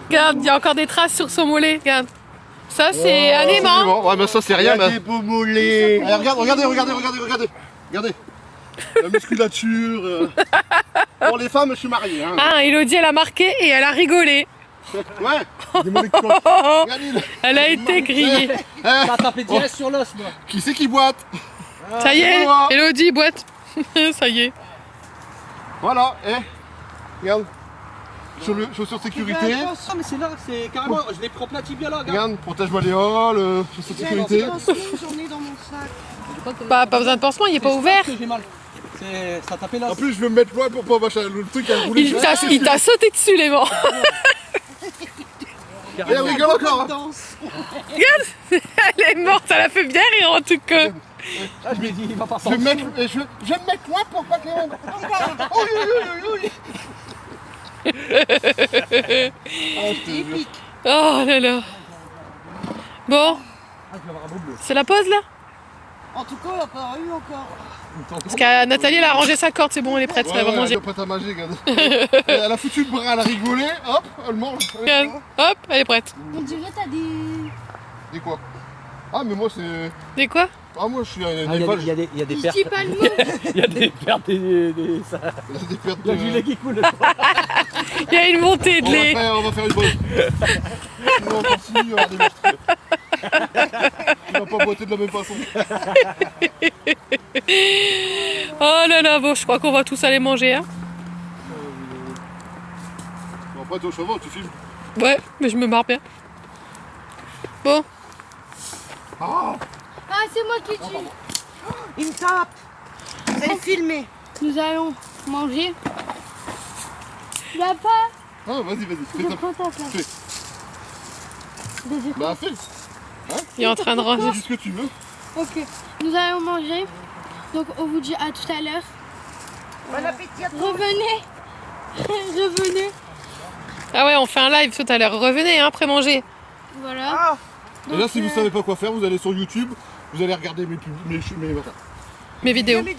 Regarde, il y a encore des traces sur son mollet. Regarde. Ça c'est un aimant. Ouais, mais ça, c'est rien. Mais... beaux mollets. Allez, regardez. Regardez. La musculature. Pour les femmes, je suis marié. Hein. Ah, Elodie elle a marqué et elle a rigolé. Ouais. Des mollets de coq. Regardez, Elle a été grillée. Ça a tapé direct sur l'os, moi. qui c'est qui boite? Ça y est, Voilà. Elodie boite. Ça y est. Voilà. Regarde. Chaussures sécurité. Attention, mais c'est là, c'est carrément. Je l'ai pris en plein tibia là, regarde. Regarde, protège malléole, chaussures sécurité. J'en ai dans mon sac. Pas besoin de pansement, il est pas C'est ouvert. que j'ai mal. Ça a tapé là. En plus, je vais me mettre loin pour pas machin. Le truc, elle voulait. Il t'a sauté dessus l'aimant. Et elle rigole encore. Hein. Regarde, elle est morte, ça la fait bien rire en tout cas. Ah, je m'ai dit, il va pas Je vais sortir. me mettre loin pour pas qu'elle. Oui. Oh là là. Bon, Ah, je vais avoir un beau bleu. c'est la pause là? En tout cas, il n'y a pas eu encore. Parce que Nathalie elle a rangé sa corde, c'est bon, elle est prête, elle va manger. Elle est prête à manger, regarde. Elle a foutu le bras, elle a rigolé, hop, elle mange. Regarde, hop, elle est prête. On dirait t'as des... Et quoi? Ah, mais moi, c'est. Des quoi? Ah, moi, je suis un Ah, il élevage. y a des Je pertes. dis pas le mot. Il y a des pertes et ça. Il y a des pertes Il y a du lait qui coule. Il y a une montée de lait. On va faire une bonne. Sinon, on continue, on va démontrer. Tu vas pas boiter de la même façon. Oh là là, bon, je crois qu'on va tous aller manger, hein. Bon, après, toi, ça va, tu filmes. Ouais, mais je me marre bien. Bon, Ah, c'est moi qui tue. Il me tape. Vous allez filmer. Nous allons manger. Tu vas pas? Ah, vas-y, fais Je ça. prends ta place. Fais. Vas-y. Bah, fais. il est en train de ranger. Dis ce que tu veux. Ok. Nous allons manger. Donc on vous dit à tout à l'heure. Bon appétit à toi. Revenez. Revenez. Ah ouais, on fait un live tout à l'heure. Revenez, hein, après manger. Voilà. Ah, Et là, si vous savez pas quoi faire, vous allez sur YouTube, vous allez regarder Mes vidéos. jamais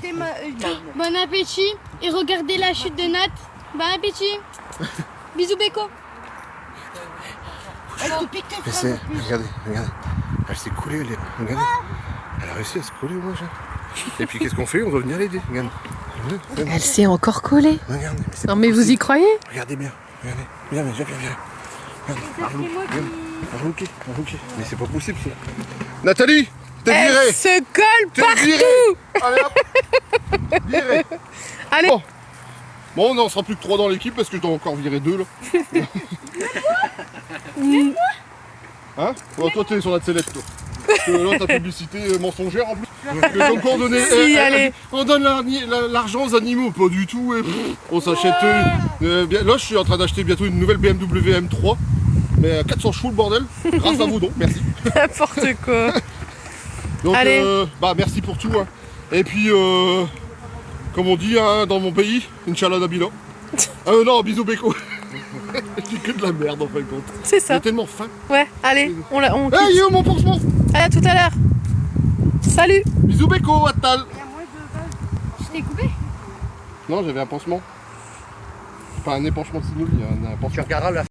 Bon appétit. Et regardez la chute de Nat. Bon appétit. Bisous Beko. Elle te pique tes phrases. Regardez. Elle s'est coulée, regardez. Elle a réussi à se coller, moi, Et puis, qu'est-ce qu'on fait? On va venir l'aider, regarde. Elle s'est encore collée. Regarde, mais c'est Non mais vous y croyez? Regardez bien, regardez. Viens. Regarde, ok. Mais c'est pas possible, ça. Nathalie, t'es virée. Elle se colle T'es partout. virée. Allez, hop. Virée. Allez. Bon, on n'en sera plus que 3 dans l'équipe parce que je dois encore virer 2 là. Hein? Bon, toi, t'es sur la sellette, toi. Parce que là, ta publicité mensongère en plus. Donc, on donne, Si, allez. on donne l'argent aux animaux, pas du tout. Et on s'achète. Là, je suis en train d'acheter bientôt une nouvelle BMW M3. Mais à 400 chevaux, le bordel. Grâce à vous, donc, merci. N'importe quoi. Donc, Allez. merci pour tout. Hein. Et puis, comme on dit hein, dans mon pays, Inch'Allah Nabila. Non, bisous Beko. C'est que de la merde en fin de compte. C'est J'ai ça. tellement faim. Ouais, allez, on quitte. Hey, il est où mon pansement? Allez, à tout à l'heure. Salut. Bisous Beko, Attal. Il y a moins de... Je t'ai coupé. Non, j'avais un pansement. Pas un épanchement de sinouille, un pansement. Tu regarderas la